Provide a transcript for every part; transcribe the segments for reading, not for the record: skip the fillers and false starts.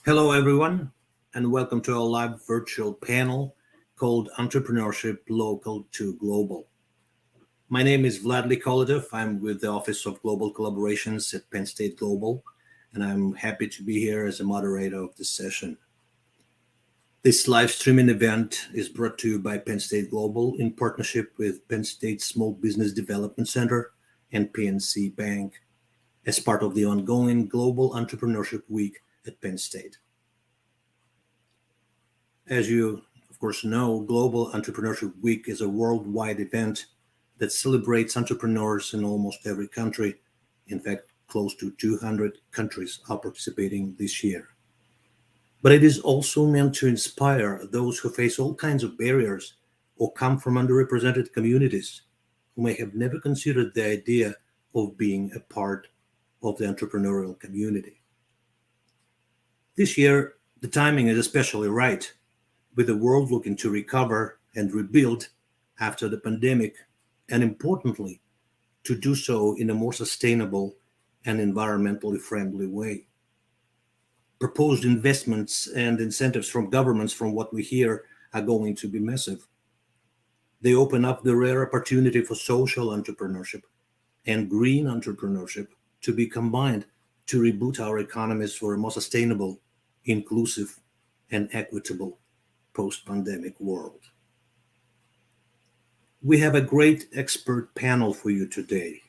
Hello, everyone, and welcome to our live virtual panel called Entrepreneurship Local to Global. My name is Vladimir Koledev. I'm with the Office of Global Collaborations at Penn State Global, and I'm happy to be here as a moderator of this session. This live streaming event is brought to you by Penn State Global in partnership with Penn State Small Business Development Center and PNC Bank as part of the ongoing Global Entrepreneurship Week at Penn State. As you, of course, know, Global Entrepreneurship Week is a worldwide event that celebrates entrepreneurs in almost every country. In fact, close to 200 countries are participating this year. But it is also meant to inspire those who face all kinds of barriers or come from underrepresented communities who may have never considered the idea of being a part of the entrepreneurial community. This year, the timing is especially right, with the world looking to recover and rebuild after the pandemic, and importantly, to do so in a more sustainable and environmentally friendly way. Proposed investments and incentives from governments, from what we hear, are going to be massive. They open up the rare opportunity for social entrepreneurship and green entrepreneurship to be combined to reboot our economies for a more sustainable, inclusive, and equitable post-pandemic world. We have a great expert panel for you today,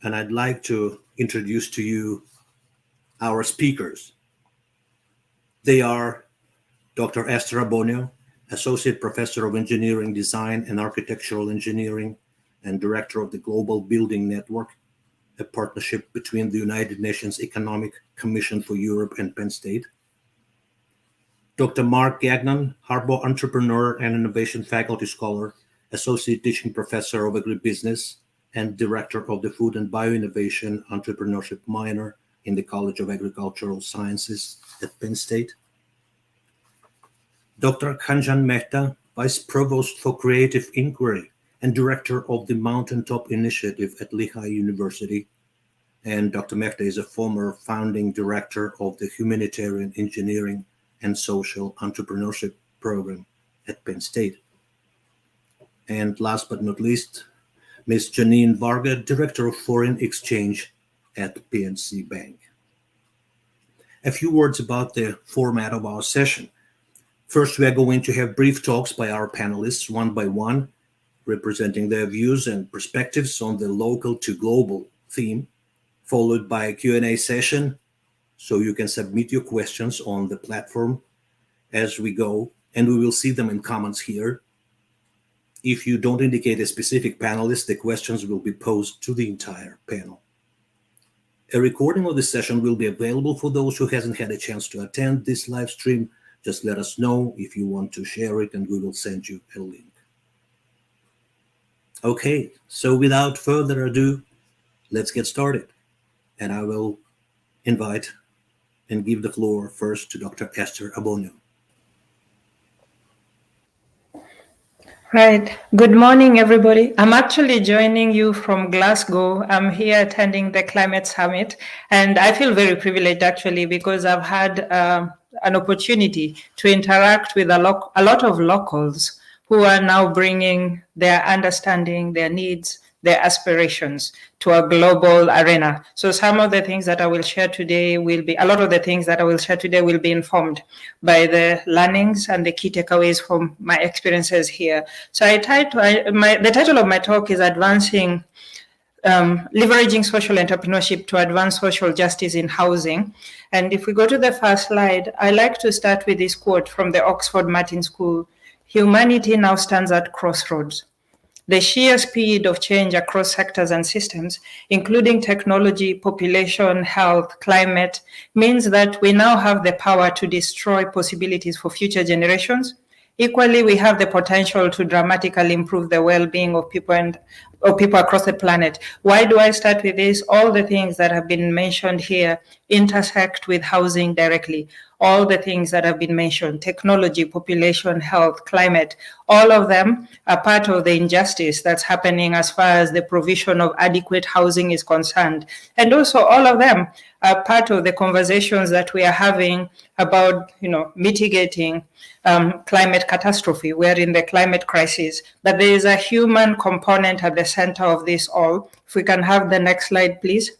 and I'd like to introduce to you our speakers. They are Dr. Esther Abonio, Associate Professor of Engineering Design and Architectural Engineering and Director of the Global Building Network, a partnership between the United Nations Economic Commission for Europe and Penn State. Dr. Mark Gagnon, Harbaugh Entrepreneur and Innovation Faculty Scholar, Associate Teaching Professor of Agribusiness, and Director of the Food and Bioinnovation Entrepreneurship Minor in the College of Agricultural Sciences at Penn State. Dr. Kanjan Mehta, Vice Provost for Creative Inquiry and Director of the Mountaintop Initiative at Lehigh University. And Dr. Mehta is a former founding director of the Humanitarian Engineering and Social Entrepreneurship Program at Penn State. And last but not least, Ms. Janine Varga, Director of Foreign Exchange at PNC Bank. A few words about the format of our session. First, we are going to have brief talks by our panelists, one by one, representing their views and perspectives on the local to global theme, followed by a Q&A session, so you can submit your questions on the platform as we go, and we will see them in comments here. If you don't indicate a specific panelist, the questions will be posed to the entire panel. A recording of the session will be available for those who hasn't had a chance to attend this live stream. Just let us know if you want to share it, and we will send you a link. Okay, so without further ado, let's get started. And I will invite and give the floor first to Dr. Esther Abonio. Right. Good morning, everybody. I'm actually joining you from Glasgow. I'm here attending the Climate Summit, and I feel very privileged actually because I've had an opportunity to interact with a lot of locals who are now bringing their understanding, their needs, their aspirations to a global arena. So some of the things that I will share today will be informed by the learnings and the key takeaways from my experiences here. So the title of my talk is Leveraging Social Entrepreneurship to Advance Social Justice in Housing. And if we go to the first slide, I like to start with this quote from the Oxford Martin School: "Humanity now stands at crossroads. The sheer speed of change across sectors and systems, including technology, population, health, climate, means that we now have the power to destroy possibilities for future generations. Equally, we have the potential to dramatically improve the well-being of people and or people across the planet. Why do I start with this? All the things that have been mentioned here intersect with housing directly. All the things that have been mentioned, technology, population, health, climate, all of them are part of the injustice that's happening as far as the provision of adequate housing is concerned. And also all of them are part of the conversations that we are having about, mitigating climate catastrophe. We're in the climate crisis, but there is a human component at the center of this all. If we can have the next slide, please.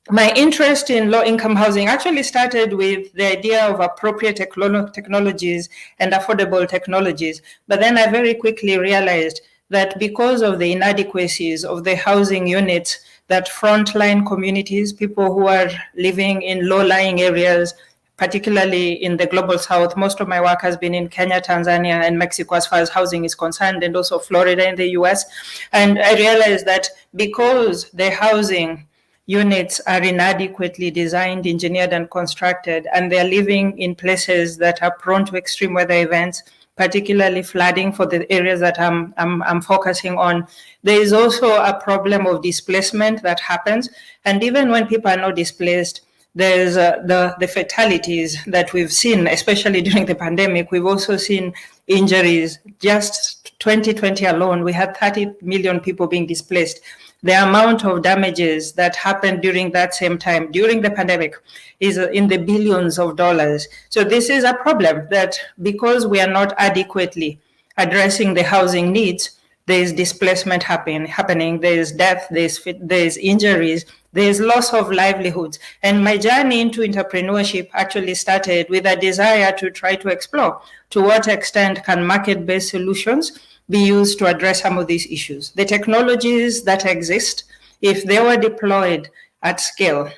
My interest in low-income housing actually started with the idea of appropriate technologies and affordable technologies. But then I very quickly realized that because of the inadequacies of the housing units, that frontline communities, people who are living in low-lying areas, particularly in the global south, most of my work has been in Kenya, Tanzania, and Mexico as far as housing is concerned, and also Florida in the US. And I realized that because the housing units are inadequately designed, engineered, and constructed, and they're living in places that are prone to extreme weather events, particularly flooding for the areas that I'm focusing on. There is also a problem of displacement that happens. And even when people are not displaced, there's the fatalities that we've seen, especially during the pandemic. We've also seen injuries. Just 2020 alone, we had 30 million people being displaced. The amount of damages that happened during that same time, during the pandemic, is in the billions of dollars. So this is a problem that because we are not adequately addressing the housing needs, there is displacement happening, there is death, there is injuries, there is loss of livelihoods. And my journey into entrepreneurship actually started with a desire to try to explore to what extent can market-based solutions be used to address some of these issues. The technologies that exist, if they were deployed at scale,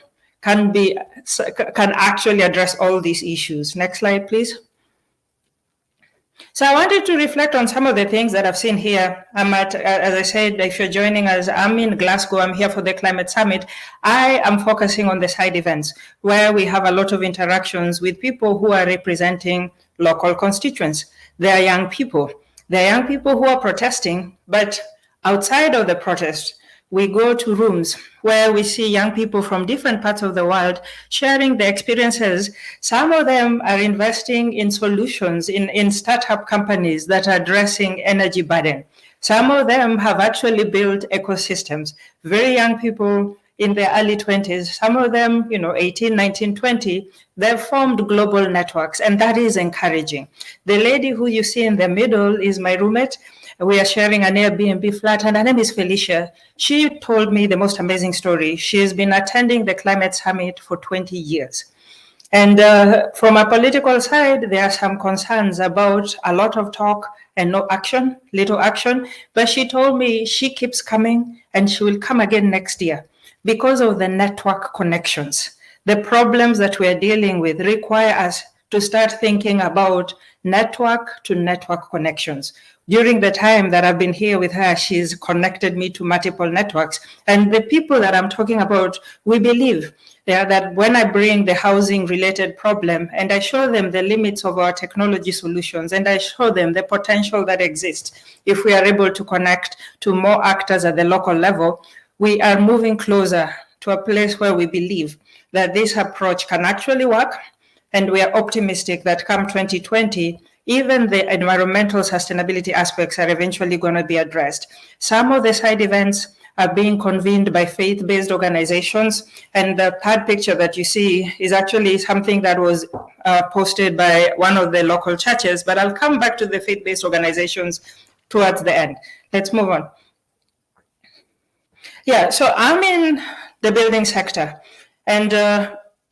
can actually address all these issues. Next slide, please. So I wanted to reflect on some of the things that I've seen here. As I said, if you're joining us, I'm in Glasgow. I'm here for the Climate Summit. I am focusing on the side events where we have a lot of interactions with people who are representing local constituents. They are young people. They are young people who are protesting, but outside of the protest, we go to rooms where we see young people from different parts of the world sharing their experiences. Some of them are investing in solutions in startup companies that are addressing energy burden. Some of them have actually built ecosystems. Very young people in their early 20s, some of them, 18, 19, 20, they've formed global networks, and that is encouraging. The lady who you see in the middle is my roommate. We are sharing an Airbnb flat, and her name is Felicia. She told me the most amazing story. She has been attending the Climate Summit for 20 years. And from a political side, there are some concerns about a lot of talk and no action, little action. But she told me she keeps coming and she will come again next year because of the network connections. The problems that we're dealing with require us to start thinking about network to network connections. During the time that I've been here with her, she's connected me to multiple networks. And the people that I'm talking about, we believe that when I bring the housing related problem and I show them the limits of our technology solutions and I show them the potential that exists, if we are able to connect to more actors at the local level, we are moving closer to a place where we believe that this approach can actually work. And we are optimistic that come 2020, even the environmental sustainability aspects are eventually going to be addressed. Some of the side events are being convened by faith-based organizations. And the third picture that you see is actually something that was posted by one of the local churches, but I'll come back to the faith-based organizations towards the end. Let's move on. Yeah, so I'm in the building sector, and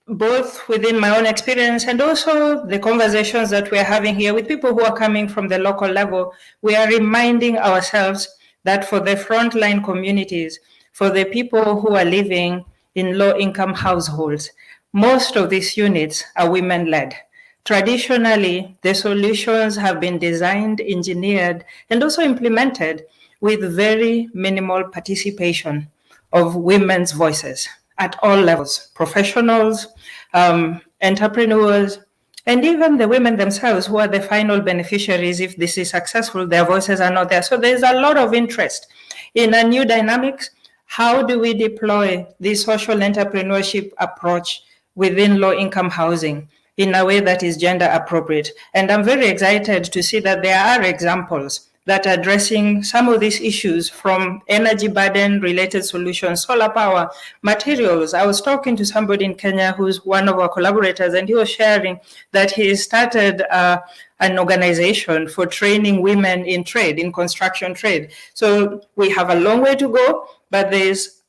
both within my own experience and also the conversations that we're having here with people who are coming from the local level, we are reminding ourselves that for the frontline communities, for the people who are living in low-income households, most of these units are women-led. Traditionally, the solutions have been designed, engineered, and also implemented with very minimal participation of women's voices at all levels, professionals, entrepreneurs, And even the women themselves, who are the final beneficiaries, if this is successful, their voices are not there. So there's a lot of interest in a new dynamics. How do we deploy this social entrepreneurship approach within low-income housing in a way that is gender appropriate? And I'm very excited to see that there are examples that are addressing some of these issues, from energy burden related solutions, solar power, materials. I was talking to somebody in Kenya who's one of our collaborators, and he was sharing that he started an organization for training women in trade, in construction trade. So we have a long way to go, but there's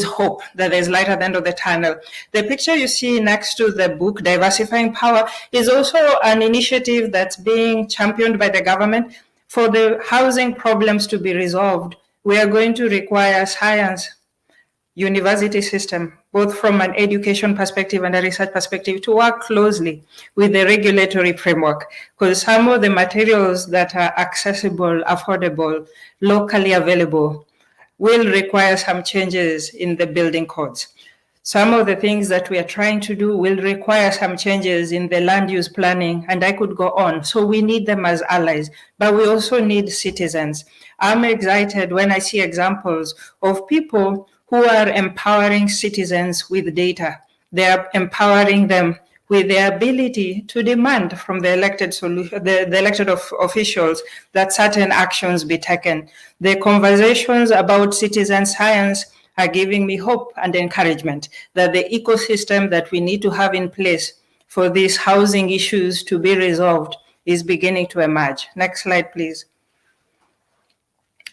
hope that there's light at the end of the tunnel. The picture you see next to the book, Diversifying Power, is also an initiative that's being championed by the government. For the housing problems to be resolved, we are going to require science, university system, both from an education perspective and a research perspective, to work closely with the regulatory framework, because some of the materials that are accessible, affordable, locally available will require some changes in the building codes. Some of the things that we are trying to do will require some changes in the land use planning, and I could go on. So we need them as allies, but we also need citizens. I'm excited when I see examples of people who are empowering citizens with data. They are empowering them with the ability to demand from the elected officials that certain actions be taken. The conversations about citizen science are giving me hope and encouragement that the ecosystem that we need to have in place for these housing issues to be resolved is beginning to emerge. Next slide, please.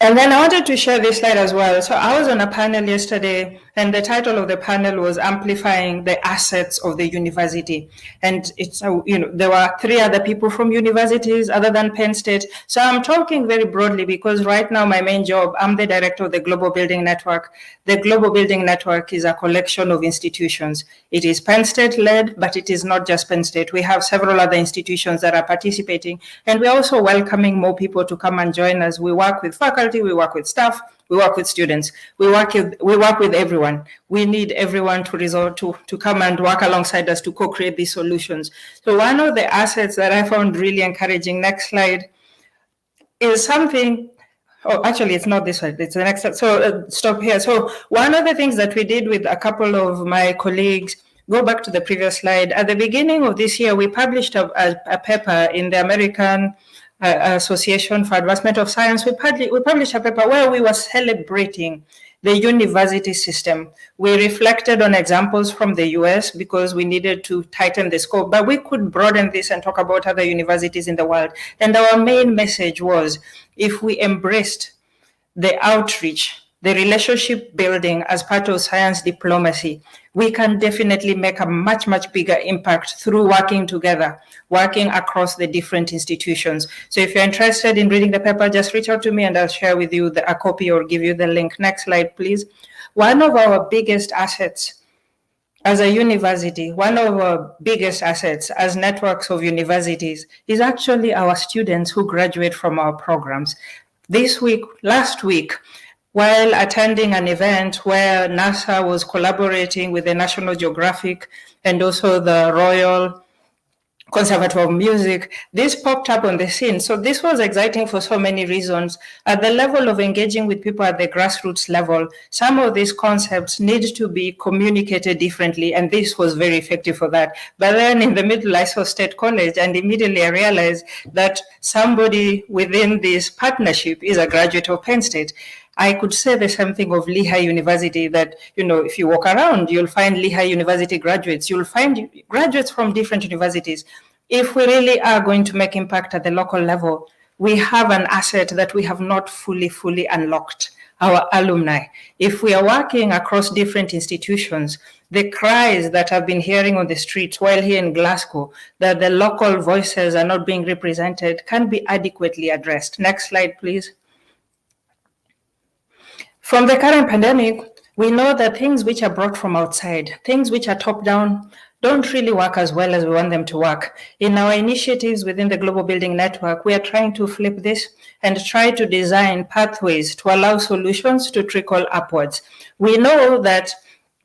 And then I wanted to share this slide as well. So I was on a panel yesterday, and the title of the panel was Amplifying the Assets of the University. And it's, there were 3 other people from universities other than Penn State. So I'm talking very broadly because right now my main job, I'm the director of the Global Building Network. The Global Building Network is a collection of institutions. It is Penn State led, but it is not just Penn State. We have several other institutions that are participating, and we're also welcoming more people to come and join us. We work with faculty, we work with staff, we work with students, we work with everyone. We need everyone to come and work alongside us to co-create these solutions. So one of the assets that I found really encouraging, next slide, is something. Oh, actually, it's not this slide, it's the next slide. So stop here. So one of the things that we did with a couple of my colleagues, go back to the previous slide. At the beginning of this year, we published a paper in the American Association for Advancement of Science. We published a paper where we were celebrating the university system. We reflected on examples from the US because we needed to tighten the scope, but we could broaden this and talk about other universities in the world. And our main message was, if we embraced the outreach, the relationship building as part of science diplomacy, we can definitely make a much, much bigger impact through working together, working across the different institutions. So if you're interested in reading the paper, just reach out to me and I'll share with you a copy or give you the link. Next slide, please. One of our biggest assets as a university, one of our biggest assets as networks of universities is actually our students who graduate from our programs. Last week, while attending an event where NASA was collaborating with the National Geographic and also the Royal Conservatory of Music, this popped up on the scene. So this was exciting for so many reasons. At the level of engaging with people at the grassroots level, some of these concepts need to be communicated differently, and this was very effective for that. But then in the middle, I saw State College, and immediately I realized that somebody within this partnership is a graduate of Penn State. I could say the same thing of Lehigh University, that, if you walk around, you'll find Lehigh University graduates, you'll find graduates from different universities. If we really are going to make impact at the local level, we have an asset that we have not fully unlocked, our alumni. If we are working across different institutions, the cries that I've been hearing on the streets while here in Glasgow, that the local voices are not being represented, can be adequately addressed. Next slide, please. From the current pandemic, we know that things which are brought from outside, things which are top-down, don't really work as well as we want them to work. In our initiatives within the Global Building Network, we are trying to flip this and try to design pathways to allow solutions to trickle upwards. We know that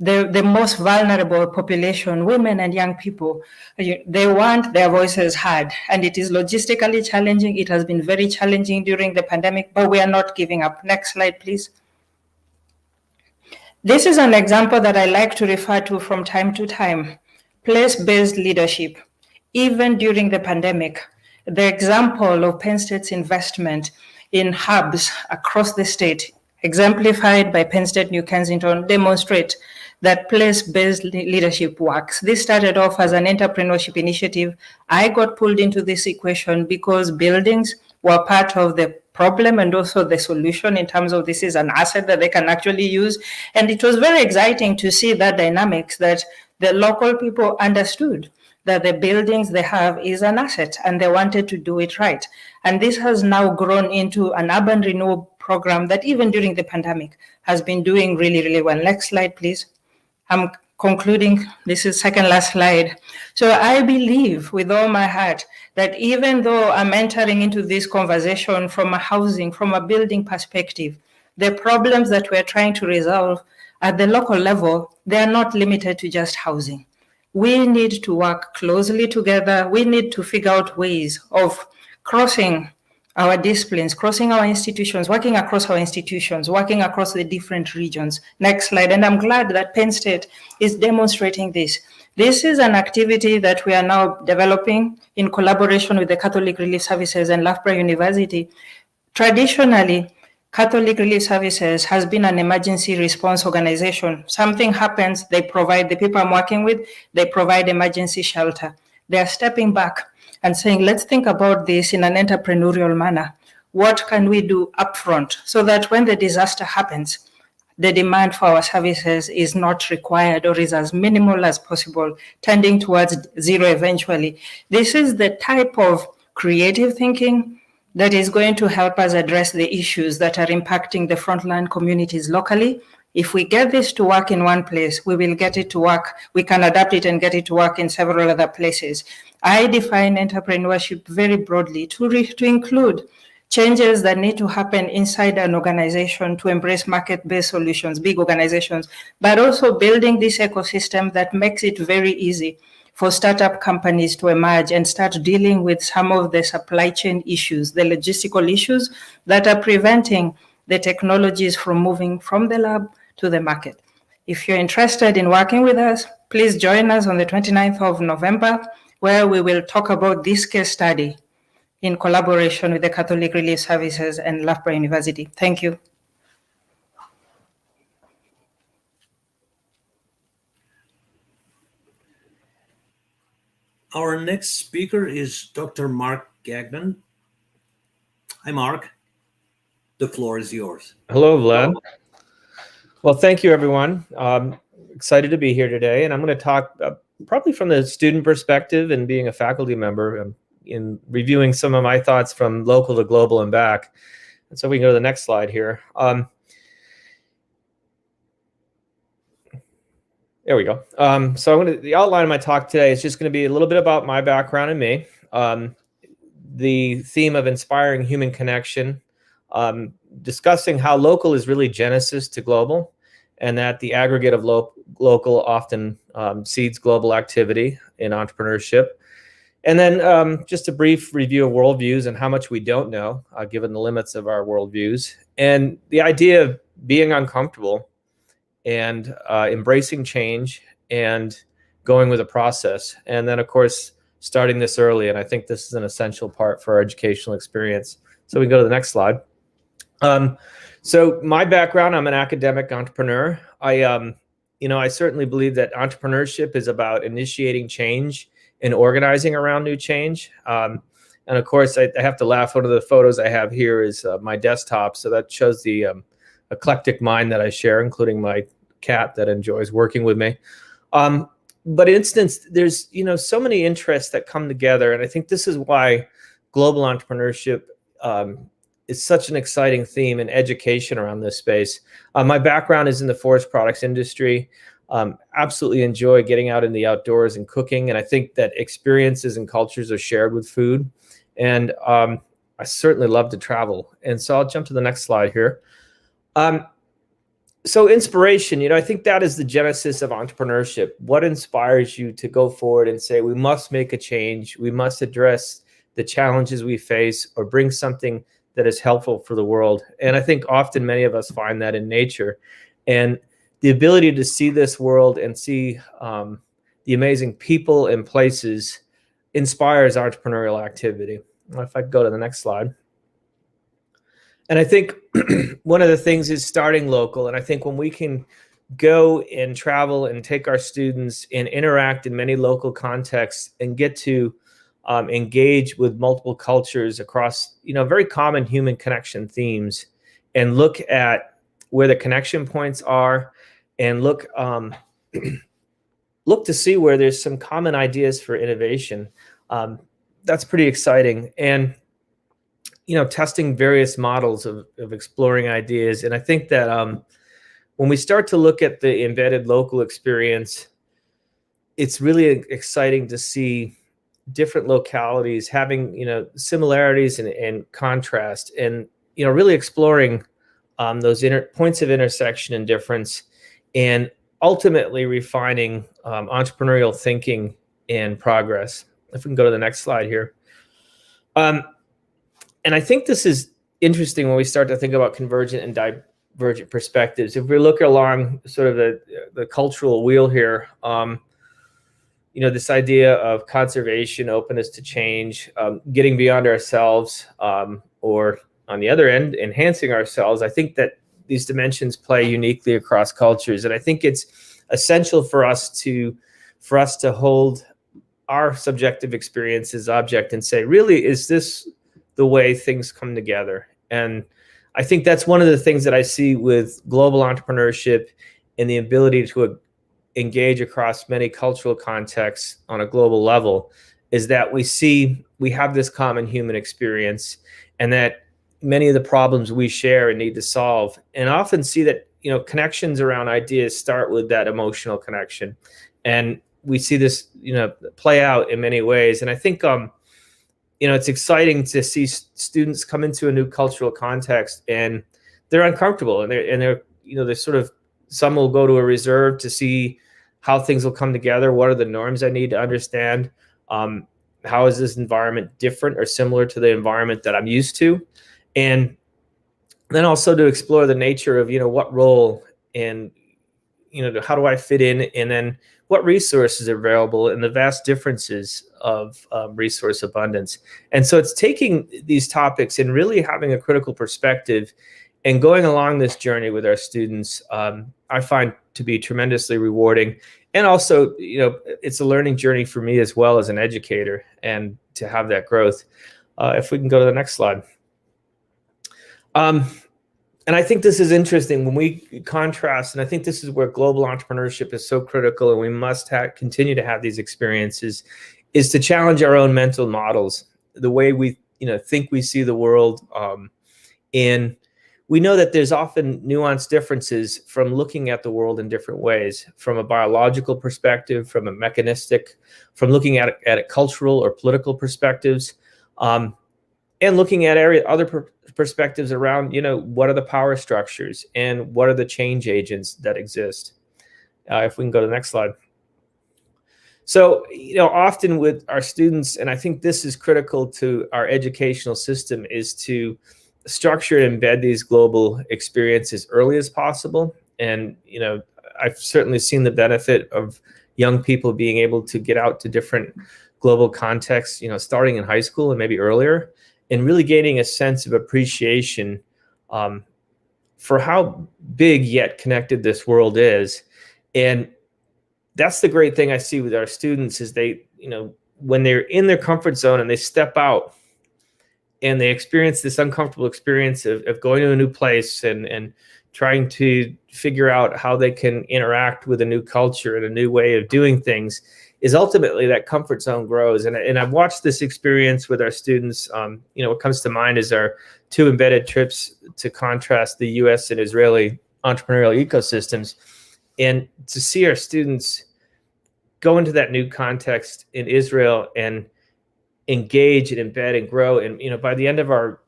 the most vulnerable population, women and young people. They want their voices heard, and it is logistically challenging. It has been very challenging during the pandemic, but we are not giving up. Next slide, please. This is an example that I like to refer to from time to time, place-based leadership. Even during the pandemic, the example of Penn State's investment in hubs across the state, exemplified by Penn State New Kensington, demonstrate that place-based leadership works. This started off as an entrepreneurship initiative. I got pulled into this equation because buildings were part of the problem and also the solution in terms of this is an asset that they can actually use. And it was very exciting to see that dynamics, that the local people understood that the buildings they have is an asset and they wanted to do it right. And this has now grown into an urban renewal program that even during the pandemic has been doing really, really well. Next slide, please. I'm concluding. This is second last slide. So I believe with all my heart that even though I'm entering into this conversation from a housing, from a building perspective, the problems that we're trying to resolve at the local level, they are not limited to just housing. We need to work closely together. We need to figure out ways of crossing our disciplines, crossing our institutions, working across our institutions, working across the different regions. Next slide. And I'm glad that Penn State is demonstrating this. This is an activity that we are now developing in collaboration with the Catholic Relief Services and Loughborough University. Traditionally, Catholic Relief Services has been an emergency response organization. Something happens, they provide, the people I'm working with, they provide emergency shelter. They are stepping back and saying, let's think about this in an entrepreneurial manner. What can we do upfront so that when the disaster happens, the demand for our services is not required or is as minimal as possible, tending towards zero eventually. This is the type of creative thinking that is going to help us address the issues that are impacting the frontline communities locally. If we get this to work in one place, we will get it to work. We can adapt it and get it to work in several other places. I define entrepreneurship very broadly to include changes that need to happen inside an organization to embrace market-based solutions, big organizations, but also building this ecosystem that makes it very easy for startup companies to emerge and start dealing with some of the supply chain issues, the logistical issues that are preventing the technologies from moving from the lab to the market. If you're interested in working with us, please join us on the 29th of November, where we will talk about this case study in collaboration with the Catholic Relief Services and Loughborough University. Thank you. Our next speaker is Dr. Mark Gagnon. Hi, Mark. The floor is yours. Hello, Vlad. Well, thank you, everyone. Excited to be here today, and I'm going to talk probably from the student perspective and being a faculty member in reviewing some of my thoughts from local to global and back. And so we can go to the next slide here. There we go. So the outline of my talk today is just going to be a little bit about my background and me, the theme of inspiring human connection, discussing how local is really genesis to global, and that the aggregate of local often seeds global activity in entrepreneurship. And then just a brief review of worldviews and how much we don't know, given the limits of our worldviews, and the idea of being uncomfortable and embracing change and going with a process. And then, of course, starting this early. And I think this is an essential part for our educational experience. So we can go to the next slide. So my background, I'm an academic entrepreneur. I certainly believe that entrepreneurship is about initiating change and organizing around new change. And of course, I have to laugh. One of the photos I have here is my desktop. So that shows the eclectic mind that I share, including my cat that enjoys working with me. But in instance, there's so many interests that come together, and I think this is why global entrepreneurship is such an exciting theme in education around this space. My background is in the forest products industry. Absolutely enjoy getting out in the outdoors and cooking, and I think that experiences and cultures are shared with food. And I certainly love to travel. And so I'll jump to the next slide here. So inspiration, I think that is the genesis of entrepreneurship. What inspires you to go forward and say, we must make a change, we must address the challenges we face, or bring something that is helpful for the world? And I think often many of us find that in nature. And the ability to see this world and see the amazing people and places inspires entrepreneurial activity. If I could go to the next slide. And I think one of the things is starting local. And I think when we can go and travel and take our students and interact in many local contexts and get to engage with multiple cultures across, very common human connection themes, and look at where the connection points are, and look to see where there's some common ideas for innovation. That's pretty exciting. And testing various models of exploring ideas. And I think that when we start to look at the embedded local experience, it's really exciting to see different localities having, similarities and contrast, and, really exploring those points of intersection and difference, and ultimately refining entrepreneurial thinking and progress. If we can go to the next slide here. And I think this is interesting when we start to think about convergent and divergent perspectives. If we look along sort of the cultural wheel here, this idea of conservation, openness to change, getting beyond ourselves, or on the other end, enhancing ourselves, I think that these dimensions play uniquely across cultures. And I think it's essential for us to hold our subjective experience as object and say, really, is this the way things come together? And I think that's one of the things that I see with global entrepreneurship, and the ability to engage across many cultural contexts on a global level, is that we have this common human experience, and that many of the problems we share and need to solve, and often see that, connections around ideas start with that emotional connection. And we see this, play out in many ways. And I think, it's exciting to see students come into a new cultural context, and they're uncomfortable, and they're sort of, some will go to a reserve to see how things will come together. What are the norms I need to understand? How is this environment different or similar to the environment that I'm used to? And then also to explore the nature of, what role, and, how do I fit in? And then what resources are available, and the vast differences of resource abundance. And so it's taking these topics and really having a critical perspective and going along this journey with our students, I find to be tremendously rewarding. And also, it's a learning journey for me as well as an educator, and to have that growth. If we can go to the next slide. And I think this is interesting when we contrast, and I think this is where global entrepreneurship is so critical, and we must continue to have these experiences, is to challenge our own mental models, the way we think we see the world. And we know that there's often nuanced differences from looking at the world in different ways, from a biological perspective, from a mechanistic, from looking at it cultural or political perspectives, and looking at other perspectives around, what are the power structures and what are the change agents that exist. If we can go to the next slide. So, often with our students, and I think this is critical to our educational system, is to structure and embed these global experiences early as possible. And, I've certainly seen the benefit of young people being able to get out to different global contexts, starting in high school and maybe earlier, and really gaining a sense of appreciation for how big yet connected this world is. And that's the great thing I see with our students, is they, when they're in their comfort zone and they step out and they experience this uncomfortable experience of going to a new place and trying to figure out how they can interact with a new culture and a new way of doing things, is ultimately that comfort zone grows. And I've watched this experience with our students. What comes to mind is our 2 embedded trips to contrast the US and Israeli entrepreneurial ecosystems. And to see our students go into that new context in Israel and engage and embed and grow. And, by the end of our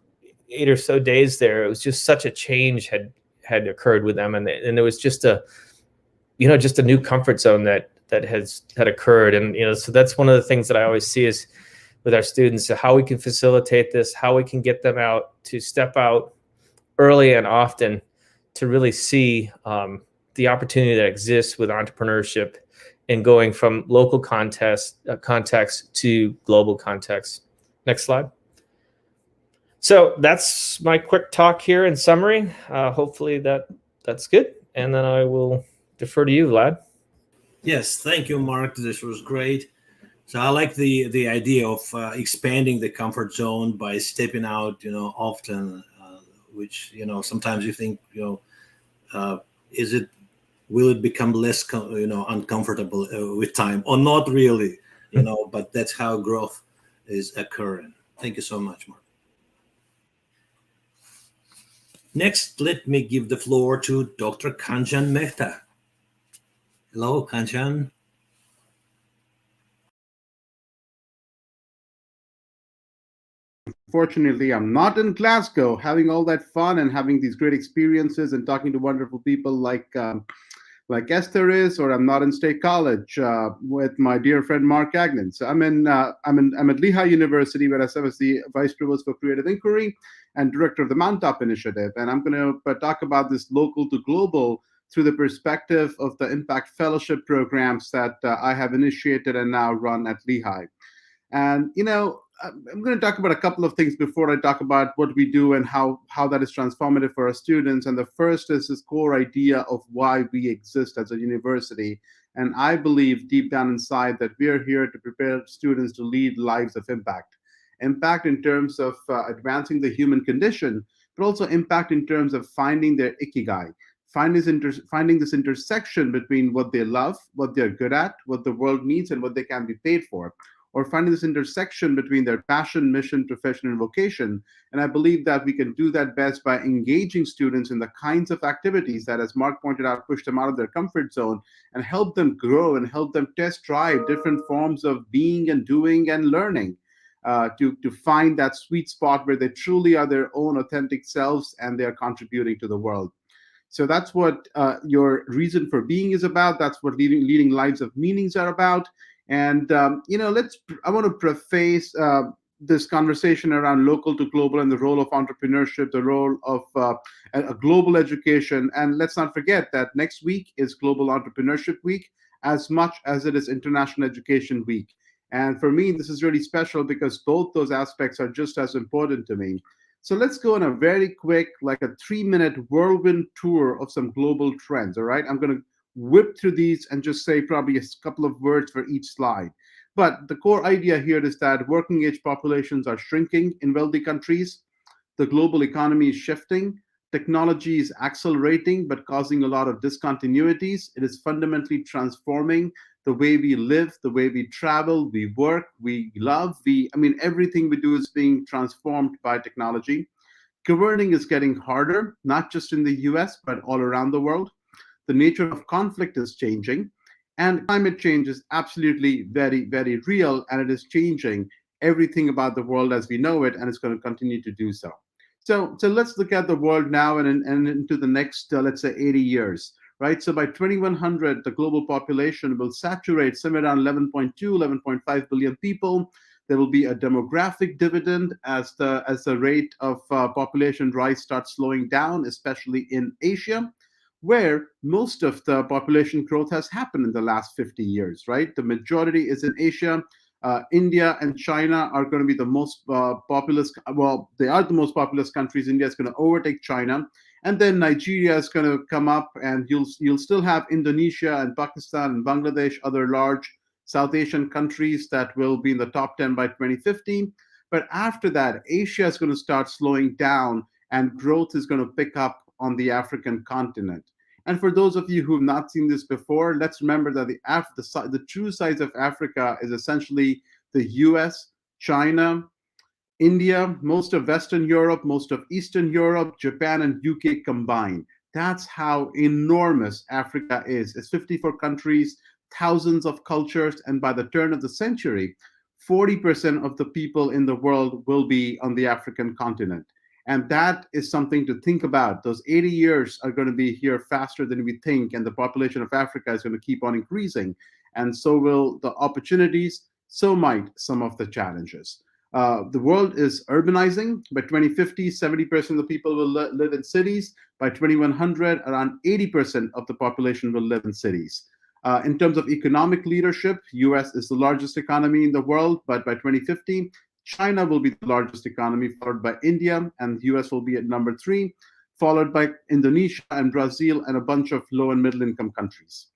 8 or so days there, it was just such a change had had occurred with them, and there was just a new comfort zone that had occurred. And so that's one of the things that I always see is with our students, how we can facilitate this, how we can get them out to step out early and often to really see the opportunity that exists with entrepreneurship and going from local context to global context. Next slide. So that's my quick talk here in summary. Hopefully that's good. And then I will defer to you, Vlad. Yes, thank you, Mark. This was great. So I like the idea of expanding the comfort zone by stepping out, often, which, sometimes you think, will it become less, uncomfortable with time or not really, but that's how growth is occurring. Thank you so much, Mark. Next, let me give the floor to Dr. Kanjan Mehta. Hello, Kanjan. Fortunately, I'm not in Glasgow having all that fun and having these great experiences and talking to wonderful people like Esther is, or I'm not in State College with my dear friend Mark Gagnon. So I'm at Lehigh University, where I serve as the Vice Provost for Creative Inquiry and Director of the Mountaintop Initiative. And I'm going to talk about this local to global through the perspective of the Impact Fellowship programs that I have initiated and now run at Lehigh. And, I'm going to talk about a couple of things before I talk about what we do and how that is transformative for our students. And the first is this core idea of why we exist as a university. And I believe deep down inside that we are here to prepare students to lead lives of impact. Impact in terms of advancing the human condition, but also impact in terms of finding their ikigai, finding this intersection between what they love, what they're good at, what the world needs, and what they can be paid for. Or finding this intersection between their passion, mission, profession, and vocation. And I believe that we can do that best by engaging students in the kinds of activities that, as Mark pointed out, push them out of their comfort zone and help them grow and help them test drive different forms of being and doing and learning to find that sweet spot where they truly are their own authentic selves and they are contributing to the world. So that's what your reason for being is about. That's what leading lives of meanings are about. And, I want to preface this conversation around local to global and the role of entrepreneurship, the role of a global education. And let's not forget that next week is Global Entrepreneurship Week, as much as it is International Education Week. And for me, this is really special because both those aspects are just as important to me. So let's go on a very quick, like a 3-minute whirlwind tour of some global trends, all right? I'm going to whip through these and just say probably a couple of words for each slide. But the core idea here is that working age populations are shrinking in wealthy countries. The global economy is shifting. Technology is accelerating, but causing a lot of discontinuities. It is fundamentally transforming the way we live, the way we travel, we work, we love. Everything we do is being transformed by technology. Governing is getting harder, not just in the US, but all around the world. The nature of conflict is changing, and climate change is absolutely very, very real, and it is changing everything about the world as we know it, and it's going to continue to do so. So let's look at the world now and into the next, let's say, 80 years, right? So by 2100, the global population will saturate somewhere around 11.2, 11.5 billion people. There will be a demographic dividend as the rate of population rise starts slowing down, especially in Asia, where most of the population growth has happened in the last 50 years, right? The majority is in Asia. India and China are going to be the most populous. Well, they are the most populous countries. India is going to overtake China. And then Nigeria is going to come up, and you'll still have Indonesia and Pakistan and Bangladesh, other large South Asian countries that will be in the top 10 by 2050. But after that, Asia is going to start slowing down, and growth is going to pick up on the African continent. And for those of you who have not seen this before, let's remember that the true size of Africa is essentially the US, China, India, most of Western Europe, most of Eastern Europe, Japan, and UK combined. That's how enormous Africa is. It's 54 countries, thousands of cultures, and by the turn of the century, 40% of the people in the world will be on the African continent. And that is something to think about. Those 80 years are going to be here faster than we think, and the population of Africa is going to keep on increasing. And so will the opportunities, so might some of the challenges. The world is urbanizing. By 2050, 70% of the people will live in cities. By 2100, around 80% of the population will live in cities. In terms of economic leadership, US is the largest economy in the world, but by 2050, China will be the largest economy, followed by India, and the US will be at number 3, followed by Indonesia and Brazil and a bunch of low and middle income countries.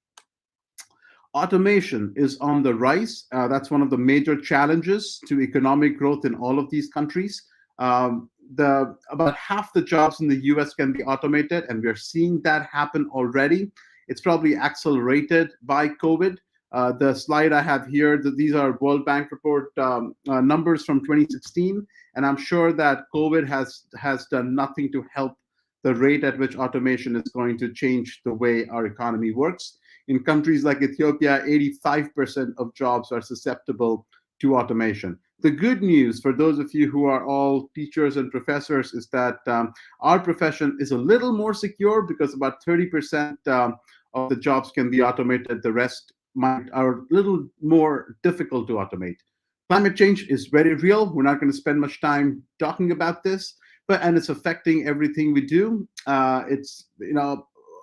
Automation is on the rise. That's one of the major challenges to economic growth in all of these countries. About half the jobs in the US can be automated, and we're seeing that happen already. It's probably accelerated by COVID. The slide I have here, these are World Bank report numbers from 2016, and I'm sure that COVID has done nothing to help the rate at which automation is going to change the way our economy works. In countries like Ethiopia, 85% of jobs are susceptible to automation. The good news for those of you who are all teachers and professors is that our profession is a little more secure because about 30% of the jobs can be automated. The rest are a little more difficult to automate. Climate change is very real. We're not going to spend much time talking about this, and it's affecting everything we do.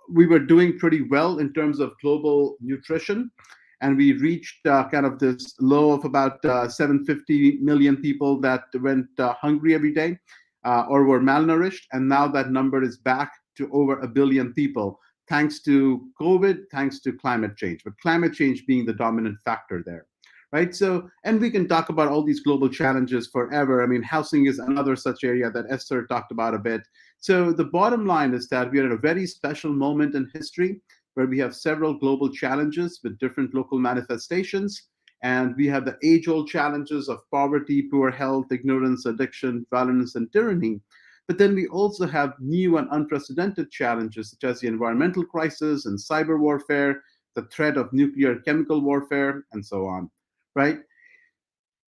We were doing pretty well in terms of global nutrition, and we reached kind of this low of about 750 million people that went hungry every day or were malnourished, and now that number is back to over 1 billion people, thanks to COVID, thanks to climate change, but climate change being the dominant factor there, right? So, and we can talk about all these global challenges forever. I mean, housing is another such area that Esther talked about a bit. So the bottom line is that we are at a very special moment in history where we have several global challenges with different local manifestations. And we have the age-old challenges of poverty, poor health, ignorance, addiction, violence, and tyranny. But then we also have new and unprecedented challenges, such as the environmental crisis and cyber warfare, the threat of nuclear and chemical warfare, and so on, right?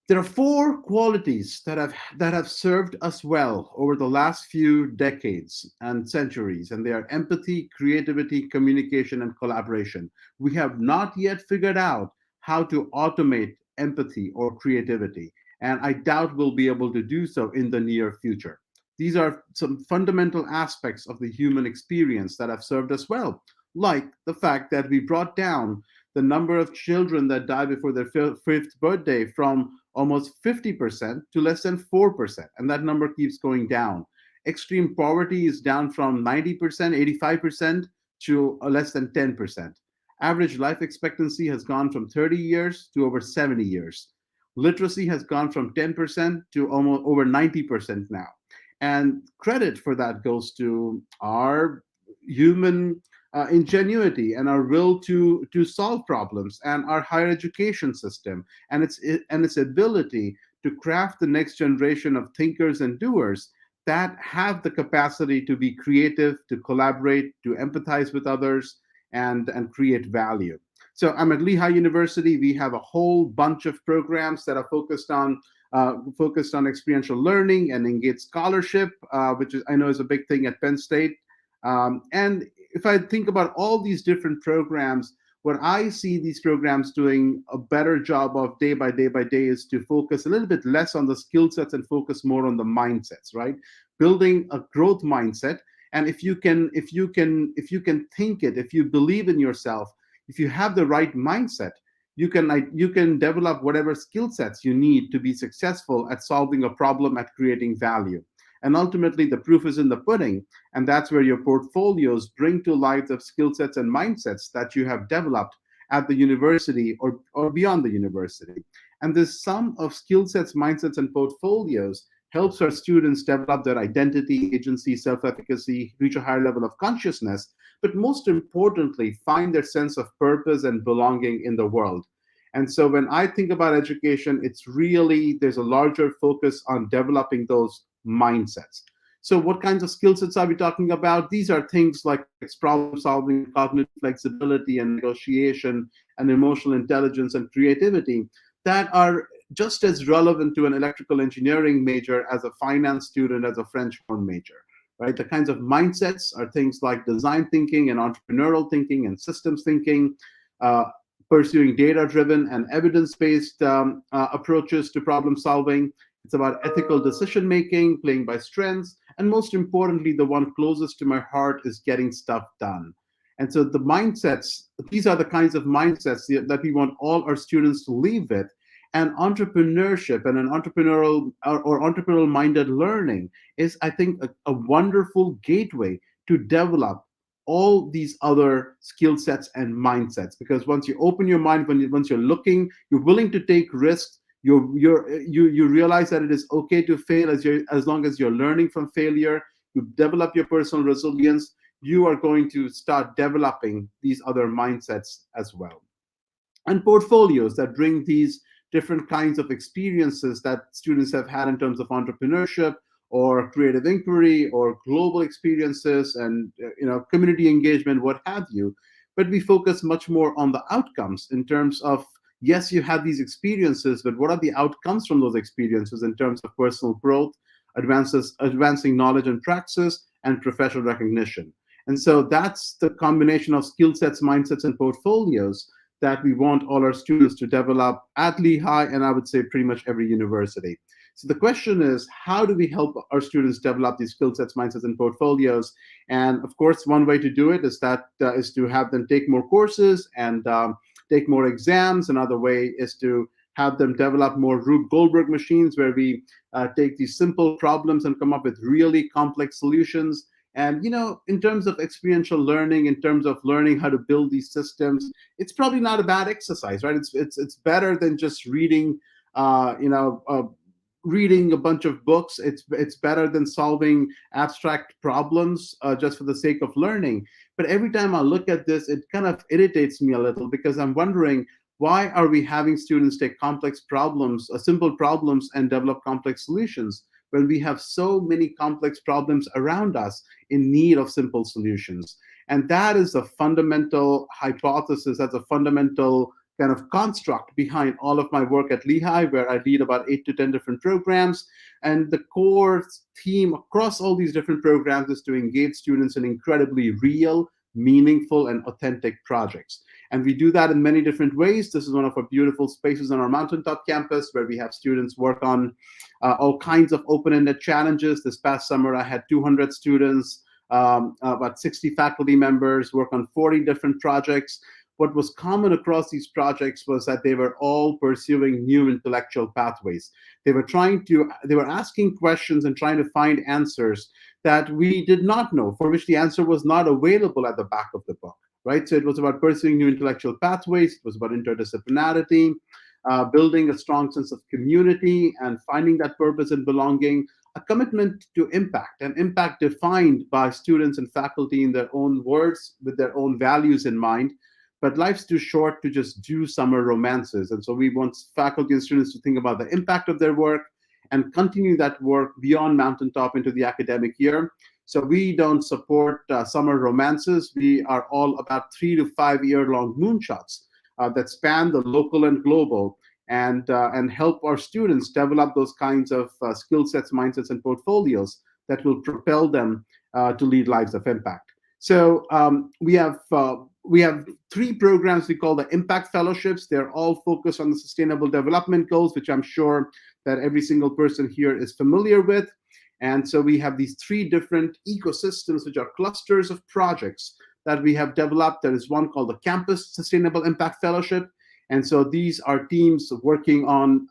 There are 4 qualities that have served us well over the last few decades and centuries, and they are empathy, creativity, communication, and collaboration. We have not yet figured out how to automate empathy or creativity, and I doubt we'll be able to do so in the near future. These are some fundamental aspects of the human experience that have served us well, like the fact that we brought down the number of children that die before their 5th birthday from almost 50% to less than 4%, and that number keeps going down. Extreme poverty is down from 90%, 85% to less than 10%. Average life expectancy has gone from 30 years to over 70 years. Literacy has gone from 10% to almost over 90% now. And credit for that goes to our human ingenuity and our will to solve problems, and our higher education system and its ability to craft the next generation of thinkers and doers that have the capacity to be creative, to collaborate, to empathize with others, and create value. So I'm at Lehigh University. We have a whole bunch of programs that are focused on experiential learning and engaged scholarship, which I know is a big thing at Penn State. And if I think about all these different programs, what I see these programs doing a better job of day by day is to focus a little bit less on the skill sets and focus more on the mindsets, right? Building a growth mindset. And if you can think it, if you believe in yourself, if you have the right mindset, you can develop whatever skill sets you need to be successful at solving a problem, at creating value. And ultimately, the proof is in the pudding. And that's where your portfolios bring to life the skill sets and mindsets that you have developed at the university or beyond the university. And this sum of skill sets, mindsets, and portfolios helps our students develop their identity, agency, self-efficacy, reach a higher level of consciousness, but most importantly, find their sense of purpose and belonging in the world. And so when I think about education, it's really, there's a larger focus on developing those mindsets. So what kinds of skill sets are we talking about? These are things like problem solving, cognitive flexibility and negotiation, and emotional intelligence and creativity that are just as relevant to an electrical engineering major as a finance student, as a French horn major, right? The kinds of mindsets are things like design thinking and entrepreneurial thinking and systems thinking, pursuing data-driven and evidence-based approaches to problem solving. It's about ethical decision-making, playing by strengths, and most importantly, the one closest to my heart is getting stuff done. And so the mindsets, these are the kinds of mindsets that we want all our students to leave with. And entrepreneurship and an entrepreneurial or entrepreneurial-minded learning is, I think, a wonderful gateway to develop all these other skill sets and mindsets. Because once you open your mind, once you're looking, you're willing to take risks, you realize that it is okay to fail as long as you're learning from failure, you develop your personal resilience, you are going to start developing these other mindsets as well. And portfolios that bring these different kinds of experiences that students have had in terms of entrepreneurship or creative inquiry or global experiences and community engagement, what have you. But we focus much more on the outcomes in terms of, yes, you have these experiences, but what are the outcomes from those experiences in terms of personal growth, advancing knowledge and praxis, and professional recognition. And so that's the combination of skill sets, mindsets, and portfolios that we want all our students to develop at Lehigh, and I would say pretty much every university. So the question is, how do we help our students develop these skill sets, mindsets, and portfolios? And of course, one way to do it is to have them take more courses and take more exams. Another way is to have them develop more Rube Goldberg machines, where we take these simple problems and come up with really complex solutions. And in terms of experiential learning, in terms of learning how to build these systems, it's probably not a bad exercise, right? It's better than just reading, reading a bunch of books. It's better than solving abstract problems just for the sake of learning. But every time I look at this, it kind of irritates me a little, because I'm wondering, why are we having students take complex problems, simple problems, and develop complex solutions, when we have so many complex problems around us in need of simple solutions? And that is a fundamental hypothesis, that's a fundamental kind of construct behind all of my work at Lehigh, where I lead about 8 to 10 different programs. And the core theme across all these different programs is to engage students in incredibly real, meaningful, and authentic projects. And we do that in many different ways. This is one of our beautiful spaces on our mountaintop campus, where we have students work on all kinds of open-ended challenges. This past summer, I had 200 students, about 60 faculty members work on 40 different projects. What was common across these projects was that they were all pursuing new intellectual pathways. They were asking questions and trying to find answers that we did not know, for which the answer was not available at the back of the book, right? So it was about pursuing new intellectual pathways. It was about interdisciplinarity, building a strong sense of community and finding that purpose and belonging, a commitment to impact, and impact defined by students and faculty in their own words, with their own values in mind. But life's too short to just do summer romances. And so we want faculty and students to think about the impact of their work and continue that work beyond mountaintop into the academic year. So we don't support summer romances. We are all about 3 to 5 year long moonshots that span the local and global, and help our students develop those kinds of skill sets, mindsets, and portfolios that will propel them to lead lives of impact. So we have 3 programs we call the Impact Fellowships. They're all focused on the Sustainable Development Goals, which I'm sure that every single person here is familiar with. And so we have these 3 different ecosystems, which are clusters of projects that we have developed. There is one called the Campus Sustainable Impact Fellowship. And so these are teams working on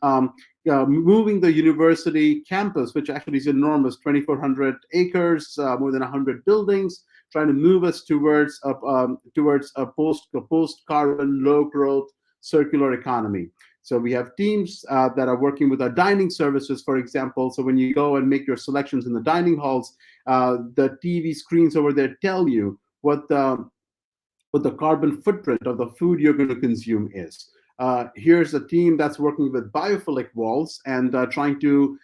moving the university campus, which actually is enormous, 2,400 acres, more than 100 buildings, trying to move us towards a post-carbon, low-growth, circular economy. So we have teams that are working with our dining services, for example. So when you go and make your selections in the dining halls, the TV screens over there tell you what the carbon footprint of the food you're going to consume is. Here's a team that's working with biophilic walls and trying to